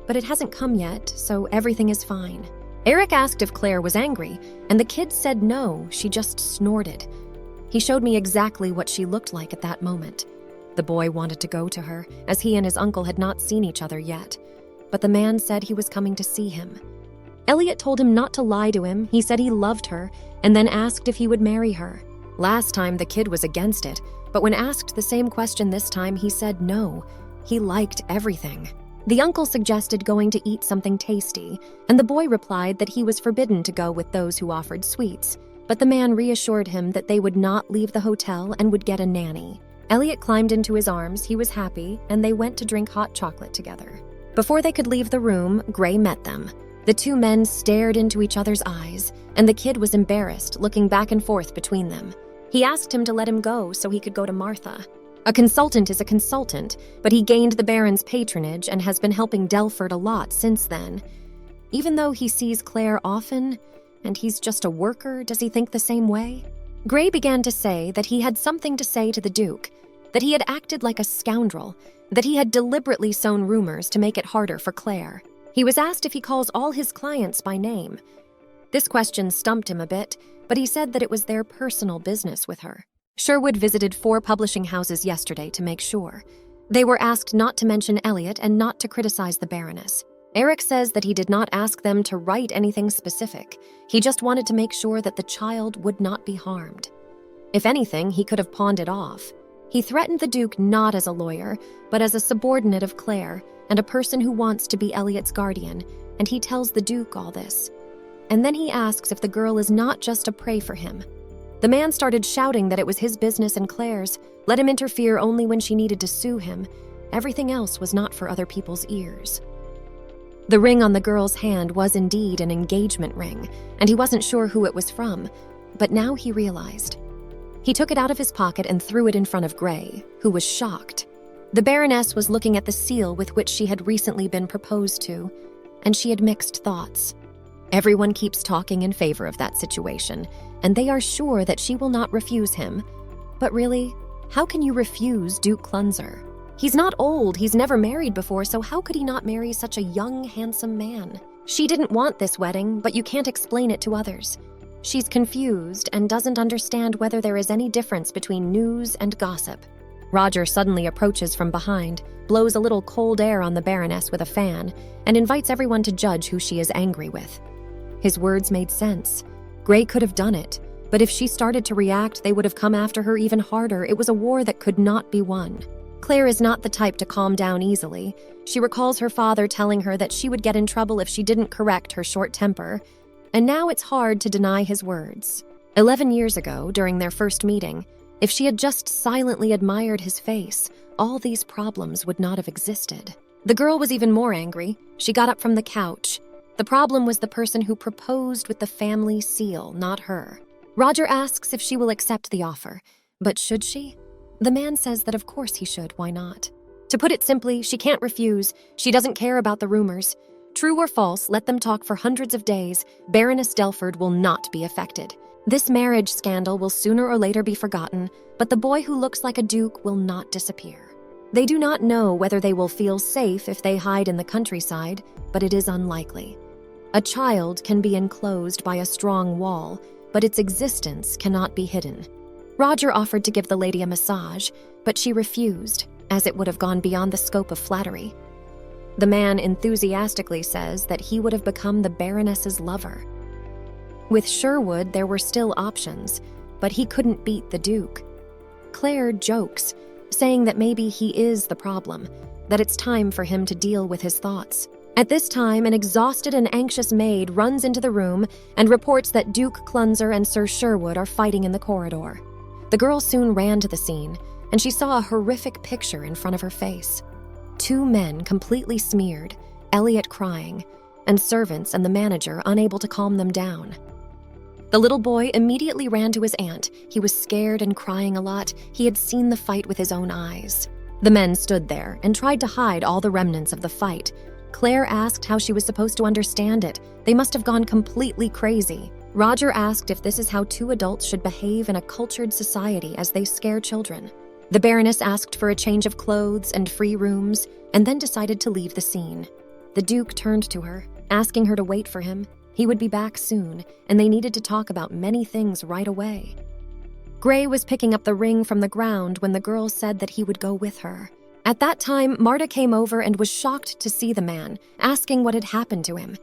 A: But it hasn't come yet, so everything is fine. Eric asked if Claire was angry, and the kid said no, she just snorted. He showed me exactly what she looked like at that moment. The boy wanted to go to her, as he and his uncle had not seen each other yet. But the man said he was coming to see him. Elliot told him not to lie to him. He said he loved her, and then asked if he would marry her. Last time, the kid was against it, but when asked the same question this time, he said no. He liked everything. The uncle suggested going to eat something tasty, and the boy replied that he was forbidden to go with those who offered sweets, but the man reassured him that they would not leave the hotel and would get a nanny. Elliot climbed into his arms, he was happy, and they went to drink hot chocolate together. Before they could leave the room, Gray met them. The two men stared into each other's eyes, and the kid was embarrassed, looking back and forth between them. He asked him to let him go so he could go to Martha. A consultant is a consultant, but he gained the Baron's patronage and has been helping Delford a lot since then. Even though he sees Claire often, and he's just a worker, does he think the same way? Gray began to say that he had something to say to the Duke, that he had acted like a scoundrel, that he had deliberately sown rumors to make it harder for Claire. He was asked if he calls all his clients by name. This question stumped him a bit, but he said that it was their personal business with her. Sherwood visited 4 publishing houses yesterday to make sure. They were asked not to mention Elliot and not to criticize the Baroness. Eric says that he did not ask them to write anything specific. He just wanted to make sure that the child would not be harmed. If anything, he could have pawned it off. He threatened the Duke not as a lawyer, but as a subordinate of Claire and a person who wants to be Elliot's guardian, and he tells the Duke all this. And then he asks if the girl is not just a prey for him. The man started shouting that it was his business and Claire's, let him interfere only when she needed to sue him. Everything else was not for other people's ears. The ring on the girl's hand was indeed an engagement ring, and he wasn't sure who it was from, but now he realized. He took it out of his pocket and threw it in front of Gray, who was shocked. The Baroness was looking at the seal with which she had recently been proposed to, and she had mixed thoughts. Everyone keeps talking in favor of that situation, and they are sure that she will not refuse him. But really, how can you refuse Duke Clunzer? He's not old, he's never married before, so how could he not marry such a young, handsome man? She didn't want this wedding, but you can't explain it to others. She's confused and doesn't understand whether there is any difference between news and gossip. Roger suddenly approaches from behind, blows a little cold air on the Baroness with a fan, and invites everyone to judge who she is angry with. His words made sense. Gray could have done it, but if she started to react, they would have come after her even harder. It was a war that could not be won. Claire is not the type to calm down easily. She recalls her father telling her that she would get in trouble if she didn't correct her short temper, and now it's hard to deny his words. 11 years ago, during their first meeting, if she had just silently admired his face, all these problems would not have existed. The girl was even more angry. She got up from the couch. The problem was the person who proposed with the family seal, not her. Roger asks if she will accept the offer, but should she? The man says that of course he should, why not? To put it simply, she can't refuse. She doesn't care about the rumors. True or false, let them talk for hundreds of days. Baroness Delford will not be affected. This marriage scandal will sooner or later be forgotten, but the boy who looks like a duke will not disappear. They do not know whether they will feel safe if they hide in the countryside, but it is unlikely. A child can be enclosed by a strong wall, but its existence cannot be hidden. Roger offered to give the lady a massage, but she refused, as it would have gone beyond the scope of flattery. The man enthusiastically says that he would have become the Baroness's lover. With Sherwood, there were still options, but he couldn't beat the Duke. Claire jokes, saying that maybe he is the problem, that it's time for him to deal with his thoughts. At this time, an exhausted and anxious maid runs into the room and reports that Duke Clunser and Sir Sherwood are fighting in the corridor. The girl soon ran to the scene, and she saw a horrific picture in front of her face. 2 men completely smeared, Elliot crying, and servants and the manager unable to calm them down. The little boy immediately ran to his aunt. He was scared and crying a lot. He had seen the fight with his own eyes. The men stood there and tried to hide all the remnants of the fight. Claire asked how she was supposed to understand it. They must have gone completely crazy. Roger asked if this is how 2 adults should behave in a cultured society as they scare children. The Baroness asked for a change of clothes and free rooms, and then decided to leave the scene. The Duke turned to her, asking her to wait for him. He would be back soon, and they needed to talk about many things right away. Gray was picking up the ring from the ground when the girl said that he would go with her. At that time, Marta came over and was shocked to see the man, asking what had happened to him.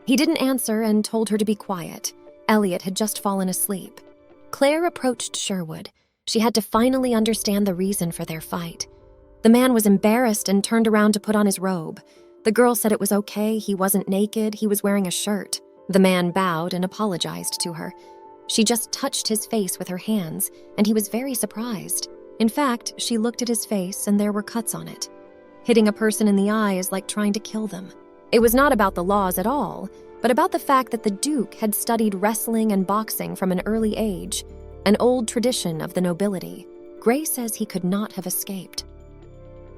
A: He didn't answer and told her to be quiet. Elliot had just fallen asleep. Claire approached Sherwood. She had to finally understand the reason for their fight. The man was embarrassed and turned around to put on his robe. The girl said it was okay, he wasn't naked, he was wearing a shirt. The man bowed and apologized to her. She just touched his face with her hands, and he was very surprised. In fact, she looked at his face and there were cuts on it. Hitting a person in the eye is like trying to kill them. It was not about the laws at all, but about the fact that the Duke had studied wrestling and boxing from an early age, an old tradition of the nobility. Gray says he could not have escaped.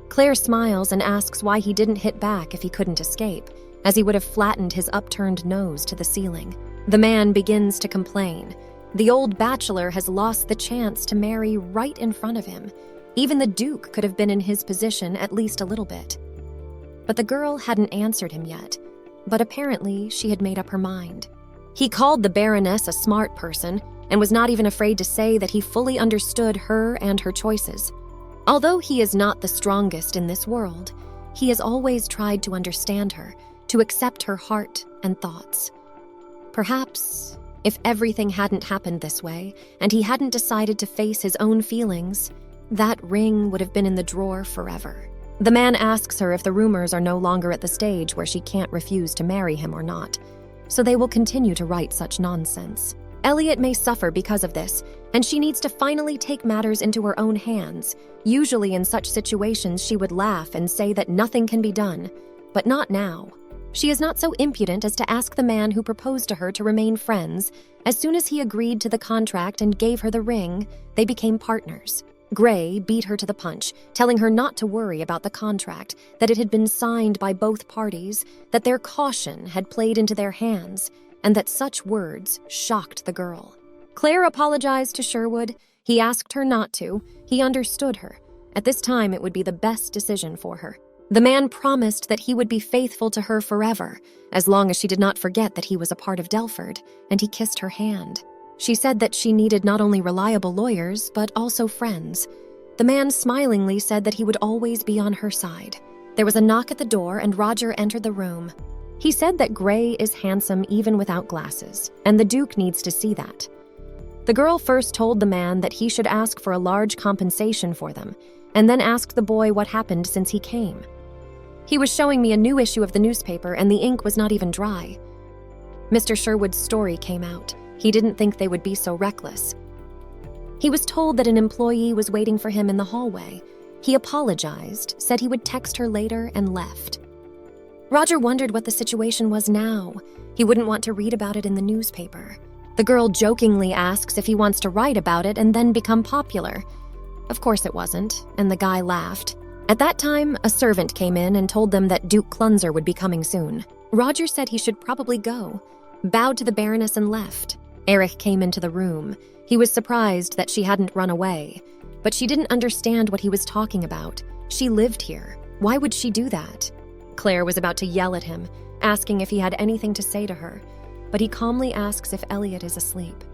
A: Claire smiles and asks why he didn't hit back if he couldn't escape, as he would have flattened his upturned nose to the ceiling. The man begins to complain. The old bachelor has lost the chance to marry right in front of him. Even the Duke could have been in his position at least a little bit. But the girl hadn't answered him yet, but apparently she had made up her mind. He called the Baroness a smart person and was not even afraid to say that he fully understood her and her choices. Although he is not the strongest in this world, he has always tried to understand her, to accept her heart and thoughts. Perhaps, if everything hadn't happened this way, and he hadn't decided to face his own feelings, that ring would have been in the drawer forever. The man asks her if the rumors are no longer at the stage where she can't refuse to marry him or not, so they will continue to write such nonsense. Elliot may suffer because of this, and she needs to finally take matters into her own hands. Usually in such situations she would laugh and say that nothing can be done, but not now. She is not so impudent as to ask the man who proposed to her to remain friends. As soon as he agreed to the contract and gave her the ring, they became partners. Gray beat her to the punch, telling her not to worry about the contract, that it had been signed by both parties, that their caution had played into their hands, and that such words shocked the girl. Claire apologized to Sherwood. He asked her not to. He understood her. At this time, it would be the best decision for her. The man promised that he would be faithful to her forever, as long as she did not forget that he was a part of Delford, and he kissed her hand. She said that she needed not only reliable lawyers, but also friends. The man smilingly said that he would always be on her side. There was a knock at the door, and Roger entered the room. He said that Gray is handsome even without glasses, and the Duke needs to see that. The girl first told the man that he should ask for a large compensation for them, and then asked the boy what happened since he came. He was showing me a new issue of the newspaper, and the ink was not even dry. Mr. Sherwood's story came out. He didn't think they would be so reckless. He was told that an employee was waiting for him in the hallway. He apologized, said he would text her later, and left. Roger wondered what the situation was now. He wouldn't want to read about it in the newspaper. The girl jokingly asks if he wants to write about it and then become popular. Of course it wasn't, and the guy laughed. At that time, a servant came in and told them that Duke Clunser would be coming soon. Roger said he should probably go, bowed to the Baroness and left. Erich came into the room. He was surprised that she hadn't run away, but she didn't understand what he was talking about. She lived here. Why would she do that? Claire was about to yell at him, asking if he had anything to say to her, but he calmly asks if Elliot is asleep.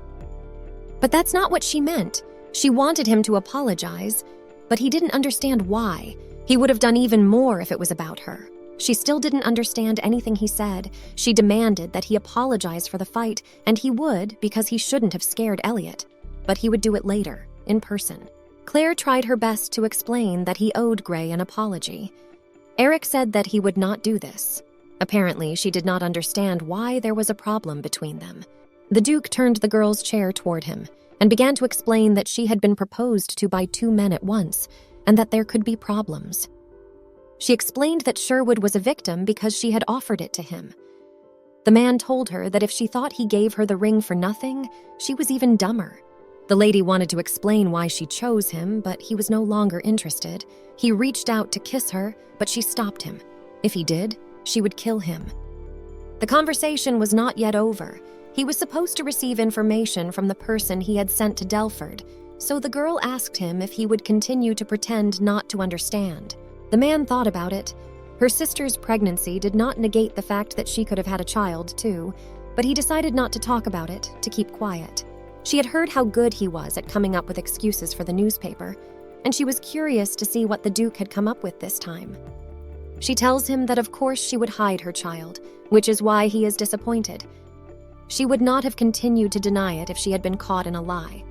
A: But that's not what she meant. She wanted him to apologize, but he didn't understand why. He would have done even more if it was about her. She still didn't understand anything he said. She demanded that he apologize for the fight, and he would because he shouldn't have scared Elliot. But he would do it later, in person. Claire tried her best to explain that he owed Gray an apology. Eric said that he would not do this. Apparently, she did not understand why there was a problem between them. The Duke turned the girl's chair toward him and began to explain that she had been proposed to by 2 men at once and that there could be problems. She explained that Sherwood was a victim because she had offered it to him. The man told her that if she thought he gave her the ring for nothing, she was even dumber. The lady wanted to explain why she chose him, but he was no longer interested. He reached out to kiss her, but she stopped him. If he did, she would kill him. The conversation was not yet over. He was supposed to receive information from the person he had sent to Delford, so the girl asked him if he would continue to pretend not to understand. The man thought about it. Her sister's pregnancy did not negate the fact that she could have had a child, too, but he decided not to talk about it, to keep quiet. She had heard how good he was at coming up with excuses for the newspaper, and she was curious to see what the Duke had come up with this time. She tells him that of course she would hide her child, which is why he is disappointed. She would not have continued to deny it if she had been caught in a lie.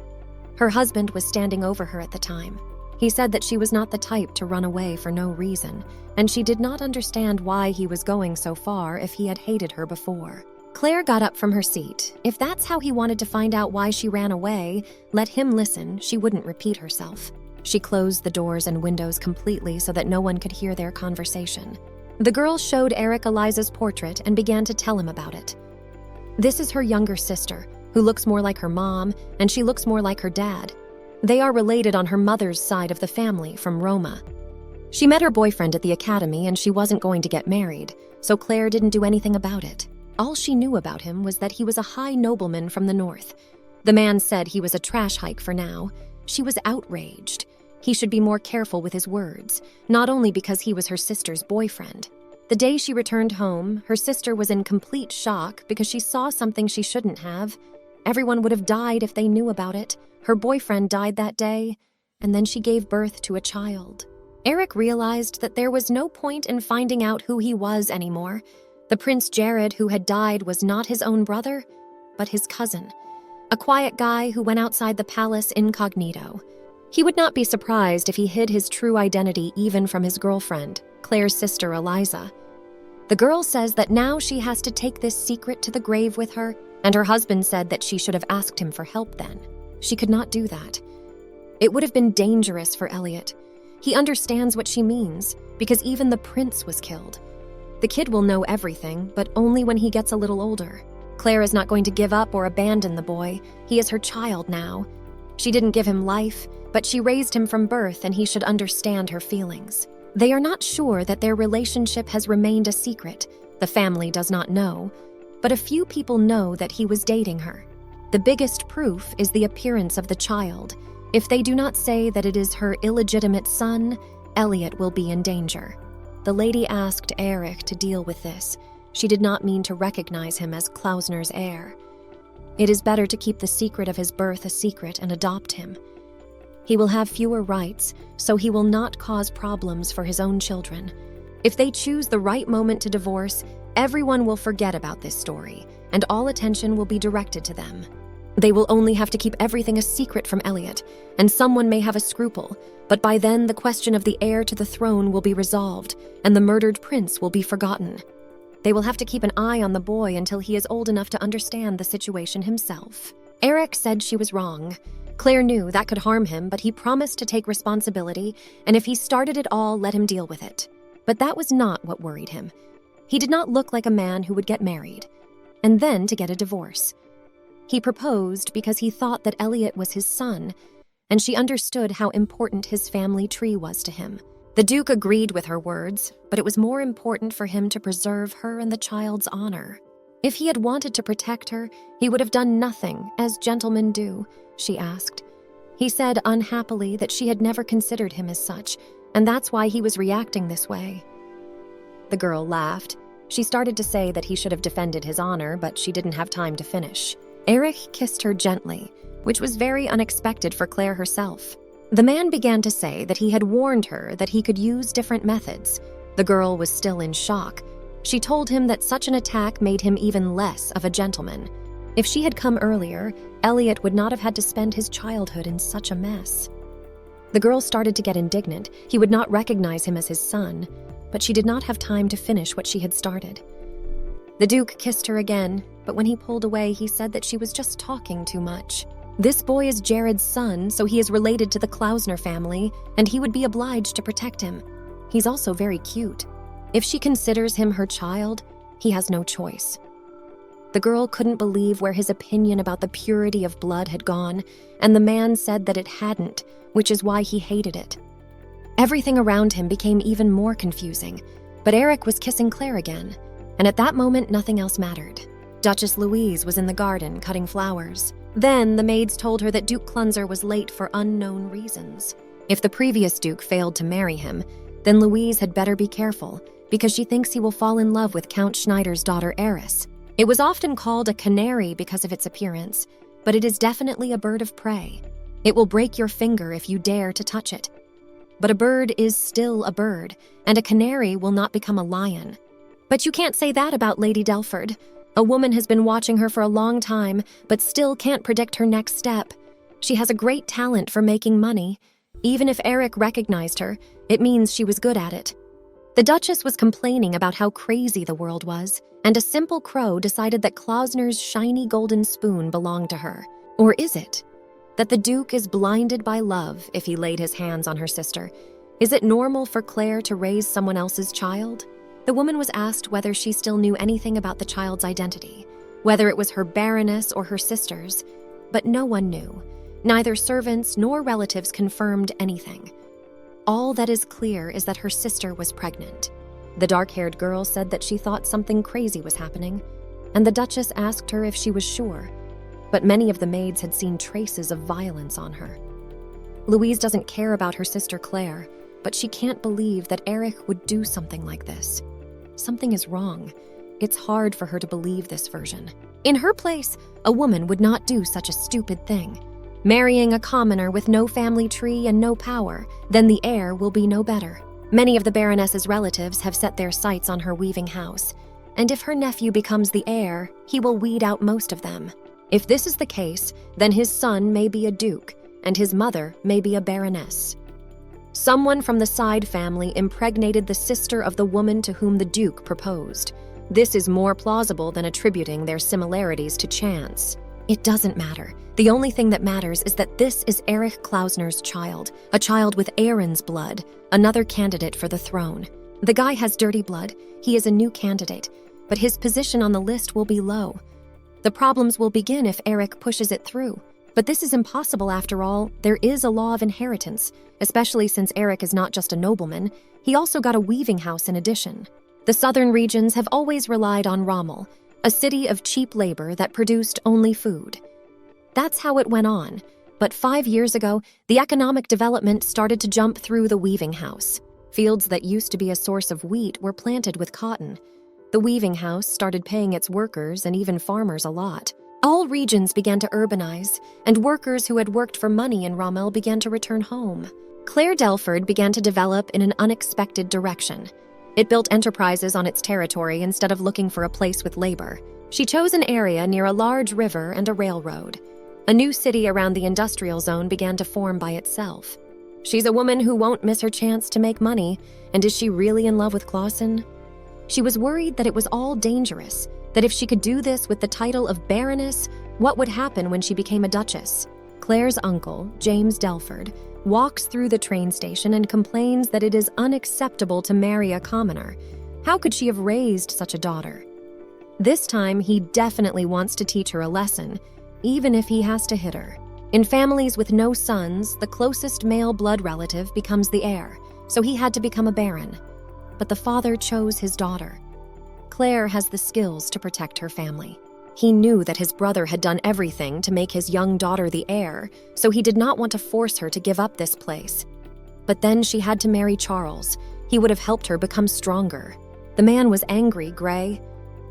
A: Her husband was standing over her at the time. He said that she was not the type to run away for no reason, and she did not understand why he was going so far if he had hated her before. Claire got up from her seat. If that's how he wanted to find out why she ran away, let him listen, she wouldn't repeat herself. She closed the doors and windows completely so that no one could hear their conversation. The girl showed Eric Eliza's portrait and began to tell him about it. This is her younger sister, who looks more like her mom, and she looks more like her dad. They are related on her mother's side of the family from Roma. She met her boyfriend at the academy and she wasn't going to get married, so Claire didn't do anything about it. All she knew about him was that he was a high nobleman from the north. The man said he was a trash hike for now. She was outraged. He should be more careful with his words, not only because he was her sister's boyfriend. The day she returned home, her sister was in complete shock because she saw something she shouldn't have. Everyone would have died if they knew about it. Her boyfriend died that day, and then she gave birth to a child. Eric realized that there was no point in finding out who he was anymore. The Prince Jared who had died was not his own brother, but his cousin, a quiet guy who went outside the palace incognito. He would not be surprised if he hid his true identity even from his girlfriend, Claire's sister Eliza. The girl says that now she has to take this secret to the grave with her, and her husband said that she should have asked him for help then. She could not do that. It would have been dangerous for Elliot. He understands what she means, because even the prince was killed. The kid will know everything, but only when he gets a little older. Claire is not going to give up or abandon the boy. He is her child now. She didn't give him life, but she raised him from birth and he should understand her feelings. They are not sure that their relationship has remained a secret. The family does not know, but a few people know that he was dating her. The biggest proof is the appearance of the child. If they do not say that it is her illegitimate son, Elliot will be in danger. The lady asked Eric to deal with this. She did not mean to recognize him as Klausner's heir. It is better to keep the secret of his birth a secret and adopt him. He will have fewer rights, so he will not cause problems for his own children. If they choose the right moment to divorce, everyone will forget about this story, and all attention will be directed to them. They will only have to keep everything a secret from Elliot, and someone may have a scruple, but by then the question of the heir to the throne will be resolved, and the murdered prince will be forgotten. They will have to keep an eye on the boy until he is old enough to understand the situation himself. Eric said she was wrong. Claire knew that could harm him, but he promised to take responsibility, and if he started it all, let him deal with it. But that was not what worried him. He did not look like a man who would get married, and then to get a divorce. He proposed because he thought that Elliot was his son, and she understood how important his family tree was to him. The Duke agreed with her words, but it was more important for him to preserve her and the child's honor. If he had wanted to protect her, he would have done nothing, as gentlemen do, she asked. He said unhappily that she had never considered him as such, and that's why he was reacting this way. The girl laughed. She started to say that he should have defended his honor, but she didn't have time to finish. Eric kissed her gently, which was very unexpected for Claire herself. The man began to say that he had warned her that he could use different methods. The girl was still in shock. She told him that such an attack made him even less of a gentleman. If she had come earlier, Elliot would not have had to spend his childhood in such a mess. The girl started to get indignant. He would not recognize him as his son, but she did not have time to finish what she had started. The Duke kissed her again, but when he pulled away, he said that she was just talking too much. This boy is Jared's son, so he is related to the Klausner family, and he would be obliged to protect him. He's also very cute. If she considers him her child, he has no choice. The girl couldn't believe where his opinion about the purity of blood had gone, and the man said that it hadn't, which is why he hated it. Everything around him became even more confusing, but Eric was kissing Claire again, and at that moment nothing else mattered. Duchess Louise was in the garden cutting flowers. Then the maids told her that Duke Clunzer was late for unknown reasons. If the previous Duke failed to marry him, then Louise had better be careful, because she thinks he will fall in love with Count Schneider's daughter Eris. It was often called a canary because of its appearance, but it is definitely a bird of prey. It will break your finger if you dare to touch it. But a bird is still a bird, and a canary will not become a lion. But you can't say that about Lady Delford. A woman has been watching her for a long time, but still can't predict her next step. She has a great talent for making money. Even if Eric recognized her, it means she was good at it. The Duchess was complaining about how crazy the world was, and a simple crow decided that Klausner's shiny golden spoon belonged to her. Or is it? That the Duke is blinded by love if he laid his hands on her sister. Is it normal for Claire to raise someone else's child? The woman was asked whether she still knew anything about the child's identity, whether it was her Baroness or her sister's, but no one knew. Neither servants nor relatives confirmed anything. All that is clear is that her sister was pregnant. The dark-haired girl said that she thought something crazy was happening, and the Duchess asked her if she was sure, but many of the maids had seen traces of violence on her. Louise doesn't care about her sister Claire, but she can't believe that Eric would do something like this. Something is wrong. It's hard for her to believe this version. In her place, a woman would not do such a stupid thing. Marrying a commoner with no family tree and no power, then the heir will be no better. Many of the Baroness's relatives have set their sights on her weaving house, and if her nephew becomes the heir, he will weed out most of them. If this is the case, then his son may be a duke, and his mother may be a baroness. Someone from the side family impregnated the sister of the woman to whom the Duke proposed. This is more plausible than attributing their similarities to chance. It doesn't matter. The only thing that matters is that this is Erich Klausner's child, a child with Aaron's blood, another candidate for the throne. The guy has dirty blood. He is a new candidate, but his position on the list will be low. The problems will begin if Eric pushes it through. But this is impossible after all. There is a law of inheritance, especially since Eric is not just a nobleman. He also got a weaving house in addition. The southern regions have always relied on Rommel, a city of cheap labor that produced only food. That's how it went on. But 5 years ago, the economic development started to jump through the weaving house. Fields that used to be a source of wheat were planted with cotton. The weaving house started paying its workers and even farmers a lot. All regions began to urbanize, and workers who had worked for money in Rommel began to return home. Claire Delford began to develop in an unexpected direction. It built enterprises on its territory instead of looking for a place with labor. She chose an area near a large river and a railroad. A new city around the industrial zone began to form by itself. She's a woman who won't miss her chance to make money, and is she really in love with Clausen? She was worried that it was all dangerous, that if she could do this with the title of Baroness, what would happen when she became a Duchess? Claire's uncle, James Delford, walks through the train station and complains that it is unacceptable to marry a commoner. How could she have raised such a daughter? This time, he definitely wants to teach her a lesson, even if he has to hit her. In families with no sons, the closest male blood relative becomes the heir, so he had to become a baron. But the father chose his daughter. Claire has the skills to protect her family. He knew that his brother had done everything to make his young daughter the heir, so he did not want to force her to give up this place. But then she had to marry Charles. He would have helped her become stronger. The man was angry, Gray.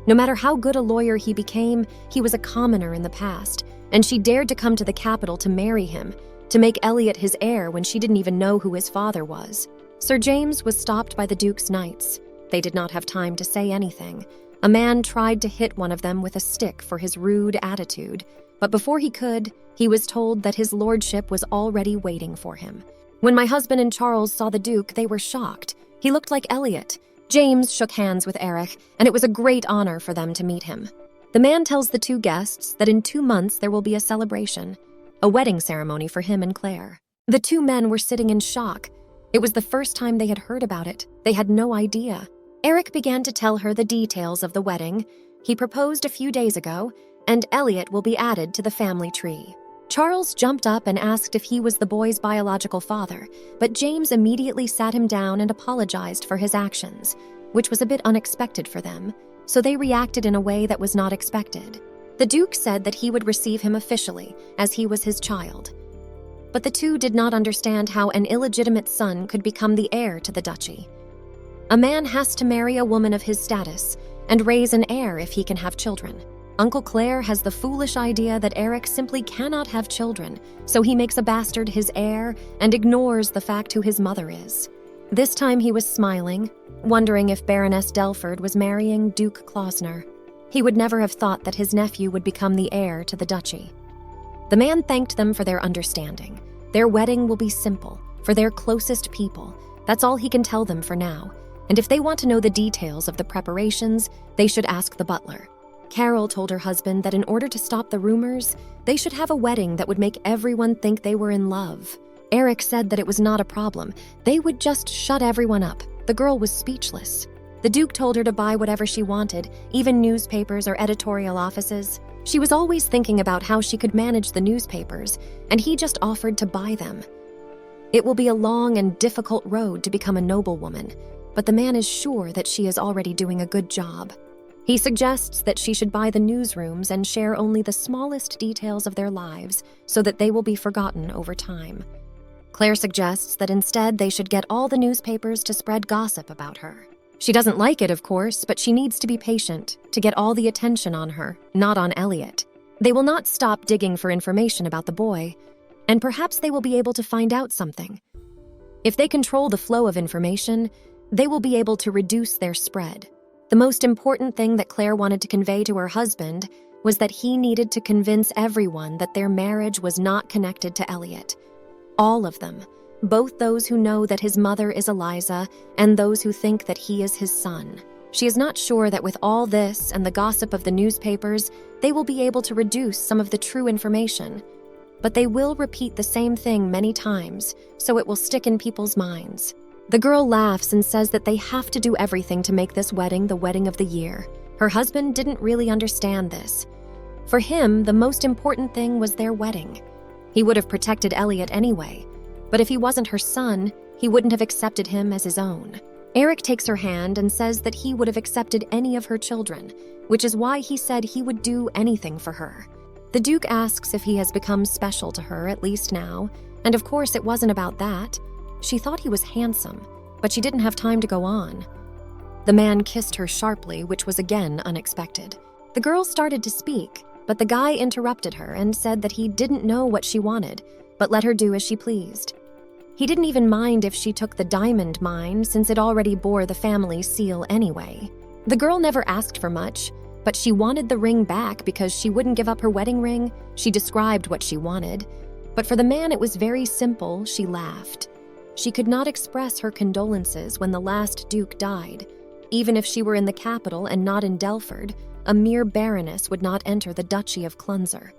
A: No matter how good a lawyer he became, he was a commoner in the past, and she dared to come to the capital to marry him, to make Elliot his heir when she didn't even know who his father was. Sir James was stopped by the Duke's knights. They did not have time to say anything. A man tried to hit one of them with a stick for his rude attitude, but before he could, he was told that his lordship was already waiting for him. When my husband and Charles saw the Duke, they were shocked. He looked like Elliot. James shook hands with Eric, and it was a great honor for them to meet him. The man tells the two guests that in 2 months there will be a celebration, a wedding ceremony for him and Claire. The two men were sitting in shock. It was the first time they had heard about it. They had no idea. Eric began to tell her the details of the wedding. He proposed a few days ago, and Elliot will be added to the family tree. Charles jumped up and asked if he was the boy's biological father, but James immediately sat him down and apologized for his actions, which was a bit unexpected for them, so they reacted in a way that was not expected. The Duke said that he would receive him officially, as he was his child. But the two did not understand how an illegitimate son could become the heir to the duchy. A man has to marry a woman of his status and raise an heir if he can have children. Uncle Claire has the foolish idea that Eric simply cannot have children, so he makes a bastard his heir and ignores the fact who his mother is. This time he was smiling, wondering if Baroness Delford was marrying Duke Klausner. He would never have thought that his nephew would become the heir to the duchy. The man thanked them for their understanding. Their wedding will be simple, for their closest people. That's all he can tell them for now. And if they want to know the details of the preparations, they should ask the butler. Carol told her husband that in order to stop the rumors, they should have a wedding that would make everyone think they were in love. Eric said that it was not a problem. They would just shut everyone up. The girl was speechless. The Duke told her to buy whatever she wanted, even newspapers or editorial offices. She was always thinking about how she could manage the newspapers, and he just offered to buy them. It will be a long and difficult road to become a noblewoman, but the man is sure that she is already doing a good job. He suggests that she should buy the newsrooms and share only the smallest details of their lives so that they will be forgotten over time. Claire suggests that instead they should get all the newspapers to spread gossip about her. She doesn't like it, of course, but she needs to be patient to get all the attention on her, not on Elliot. They will not stop digging for information about the boy, and perhaps they will be able to find out something. If they control the flow of information, they will be able to reduce their spread. The most important thing that Claire wanted to convey to her husband was that he needed to convince everyone that their marriage was not connected to Elliot. All of them, both those who know that his mother is Eliza and those who think that he is his son. She is not sure that with all this and the gossip of the newspapers, they will be able to reduce some of the true information. But they will repeat the same thing many times, so it will stick in people's minds. The girl laughs and says that they have to do everything to make this wedding the wedding of the year. Her husband didn't really understand this. For him, the most important thing was their wedding. He would have protected Elliot anyway, but if he wasn't her son, he wouldn't have accepted him as his own. Eric takes her hand and says that he would have accepted any of her children, which is why he said he would do anything for her. The Duke asks if he has become special to her, at least now, and of course it wasn't about that. She thought he was handsome, but she didn't have time to go on. The man kissed her sharply, which was again unexpected. The girl started to speak, but the guy interrupted her and said that he didn't know what she wanted, but let her do as she pleased. He didn't even mind if she took the diamond mine, since it already bore the family seal anyway. The girl never asked for much, but she wanted the ring back because she wouldn't give up her wedding ring. She described what she wanted. But for the man, it was very simple. She laughed. She could not express her condolences when the last Duke died. Even if she were in the capital and not in Delford, a mere baroness would not enter the Duchy of Clunzer.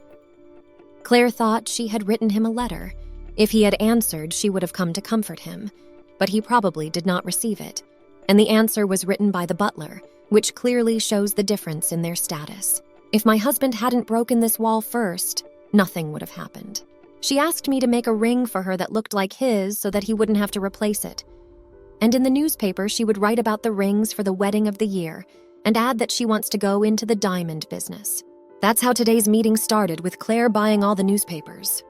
A: Claire thought she had written him a letter. If he had answered, she would have come to comfort him, but he probably did not receive it, and the answer was written by the butler, which clearly shows the difference in their status. If my husband hadn't broken this wall first, nothing would have happened. She asked me to make a ring for her that looked like his so that he wouldn't have to replace it. And in the newspaper, she would write about the rings for the wedding of the year and add that she wants to go into the diamond business. That's how today's meeting started, with Claire buying all the newspapers.